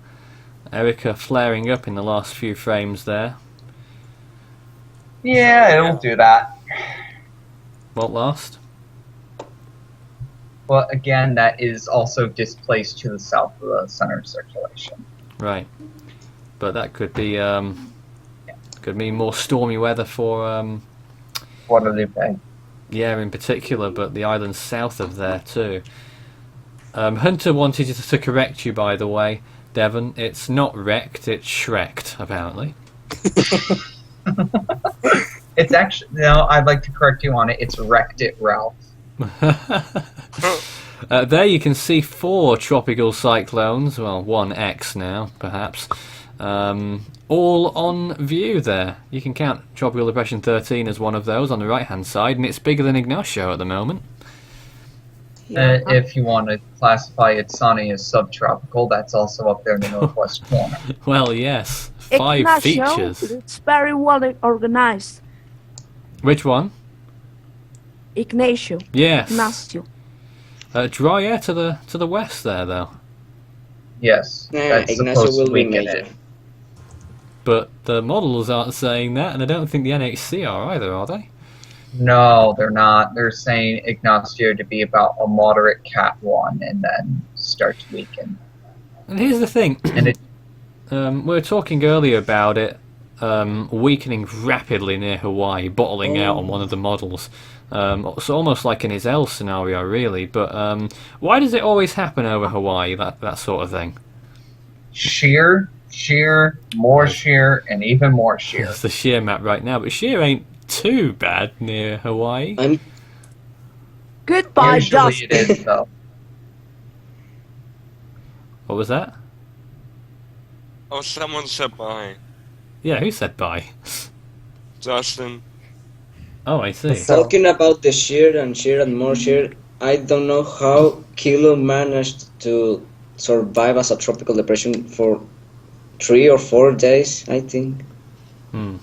Erika flaring up in the last few frames there. Yeah, it'll do that. What last? Well, again, that is also displaced to the south of the center of circulation. Right. But that could be could mean more stormy weather for What are they saying? yeah, in particular, but the islands south of there too. Hunter wanted to correct you, by the way, Devon. It's not wrecked, it's shreked, apparently. It's actually, no, I'd like to correct you on it. It's wrecked it, Ralph. There you can see 4 tropical cyclones, well, 1X now, perhaps, all on view there. You can count Tropical Depression 13 as one of those on the right-hand side, and it's bigger than Ignacio at the moment. If you want to classify it sunny as subtropical, that's also up there in the northwest corner. Well, yes, 5 Ignacio, features. it's very well organized. Which one? Ignacio. Yes. Ignacio. Dry air to the west there, though. Yes, that's Ignacio supposed will to be weaken major. it. But the models aren't saying that, and I don't think the NHC are either, are they? No, they're not. They're saying Ignacio to be about a moderate Cat 1 and then start to weaken. And here's the thing. And it, We were talking earlier about it weakening rapidly near Hawaii, bottling out on one of the models. So almost like an Isel scenario, really. But why does it always happen over Hawaii, that sort of thing? shear, more shear, and even more shear. It's the shear map right now, but shear ain't too bad near Hawaii. Goodbye, Usually Dust. it is, though. What was that? Oh, someone said bye. Yeah, who said bye? Justin. Oh, I see. So- Talking about the shear and more shear, I don't know how Kilo managed to survive as a tropical depression for 3 or 4 days, I think.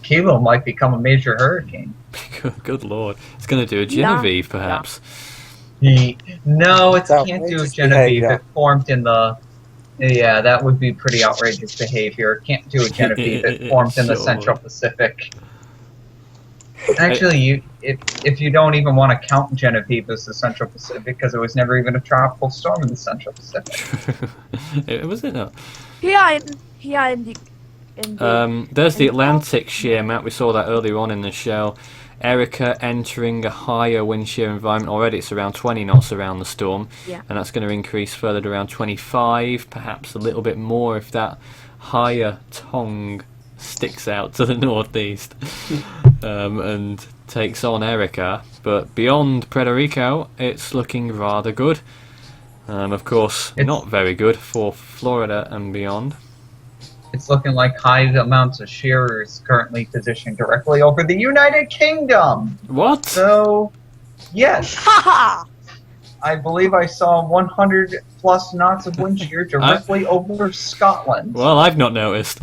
Kilo might become a major hurricane. Good lord. It's going to do a Genevieve, perhaps. No, it It's can't do a outrageous Genevieve. behavior. It formed in the... Yeah, that would be pretty outrageous behavior. It can't do a Genevieve. It formed in the Sure. Central Pacific. Actually, if you don't even want to count Genevieve as the Central Pacific, because it was never even a tropical storm in the Central Pacific. Was it not? Here in the There's the Atlantic shear map. We saw that earlier on in the show. Erika entering a higher wind shear environment already. It's around 20 knots around the storm, Yeah. and that's going to increase further to around 25, perhaps a little bit more if that higher tongue sticks out to the northeast and takes on Erika. But beyond Puerto Rico, it's looking rather good. Of course, not very good for Florida and beyond. It's looking like high amounts of shear is currently positioned directly over the United Kingdom. What? So, yes, Haha! I believe I saw 100 plus knots of wind shear directly over Scotland. Well, I've not noticed.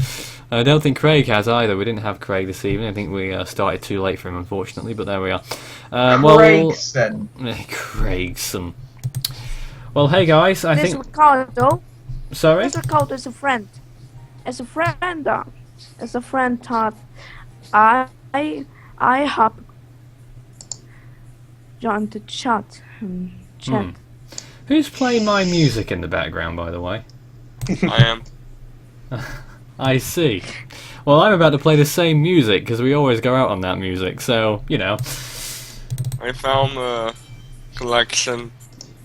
I don't think Craig has either. We didn't have Craig this evening. I think we started too late for him, unfortunately, but there we are. Gregson. Craigson. Well, hey guys, I This think... Ricardo. Sorry? This Ricardo is a friend. As a friend, as a friend thought I have joined the chat. Who's playing my music in the background, by the way? I am. I see. Well, I'm about to play the same music because we always go out on that music, so, you know. I found the collection.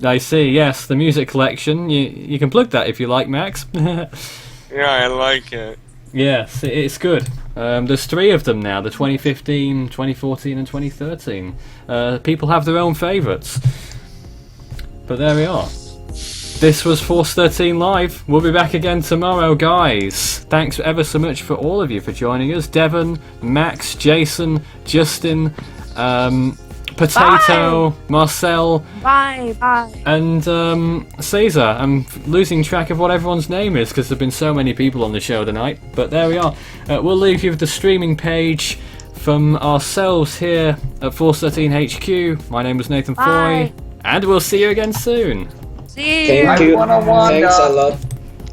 I see, yes, the music collection. You can plug that if you like, Max. Yeah, I like it. Yes, it's good. There's 3 of them now, the 2015, 2014 and 2013. People have their own favourites. But there we are. This was Force 13 Live. We'll be back again tomorrow, guys. Thanks ever so much for all of you for joining us. Devon, Max, Jason, Justin, Potato, Marcel, Bye. and Caesar. I'm losing track of what everyone's name is because there have been so many people on the show tonight. But there we are. We'll leave you with the streaming page from ourselves here at Force 13 HQ. My name was Nathan Bye. Foy, and we'll see you again soon. See you. Thank you. Everyone, Wanda. Thanks a lot.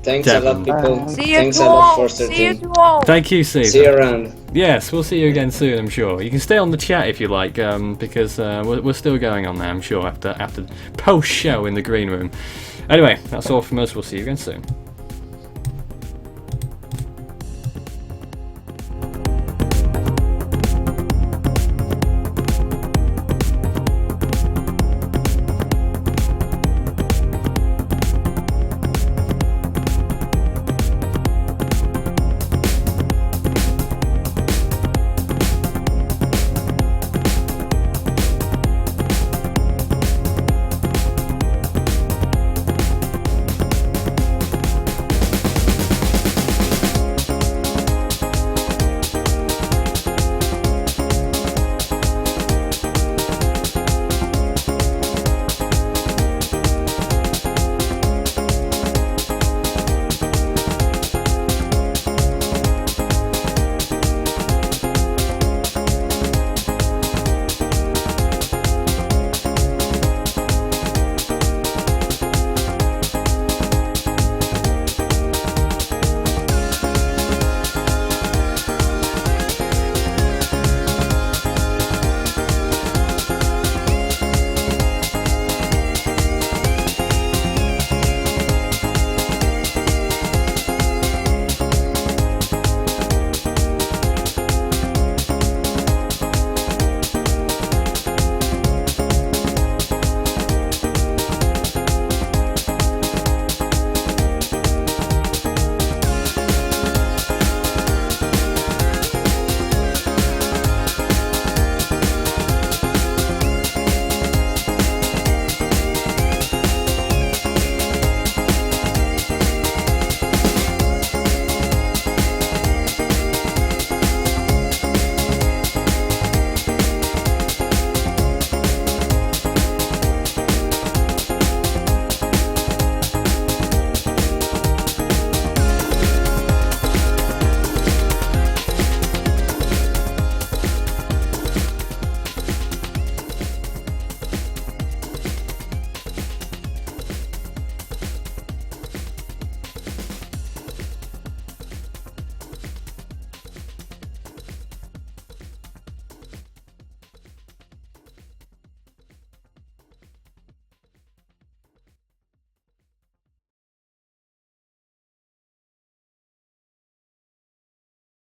Thanks a lot, Devin. people. See you Thanks to a lot all. for See you 13. to all. Thank you, Caesar. See you around. Yes, we'll see you again soon, I'm sure. You can stay on the chat if you like, because we're still going on there, I'm sure, after post-show in the green room. Anyway, that's all from us. We'll see you again soon.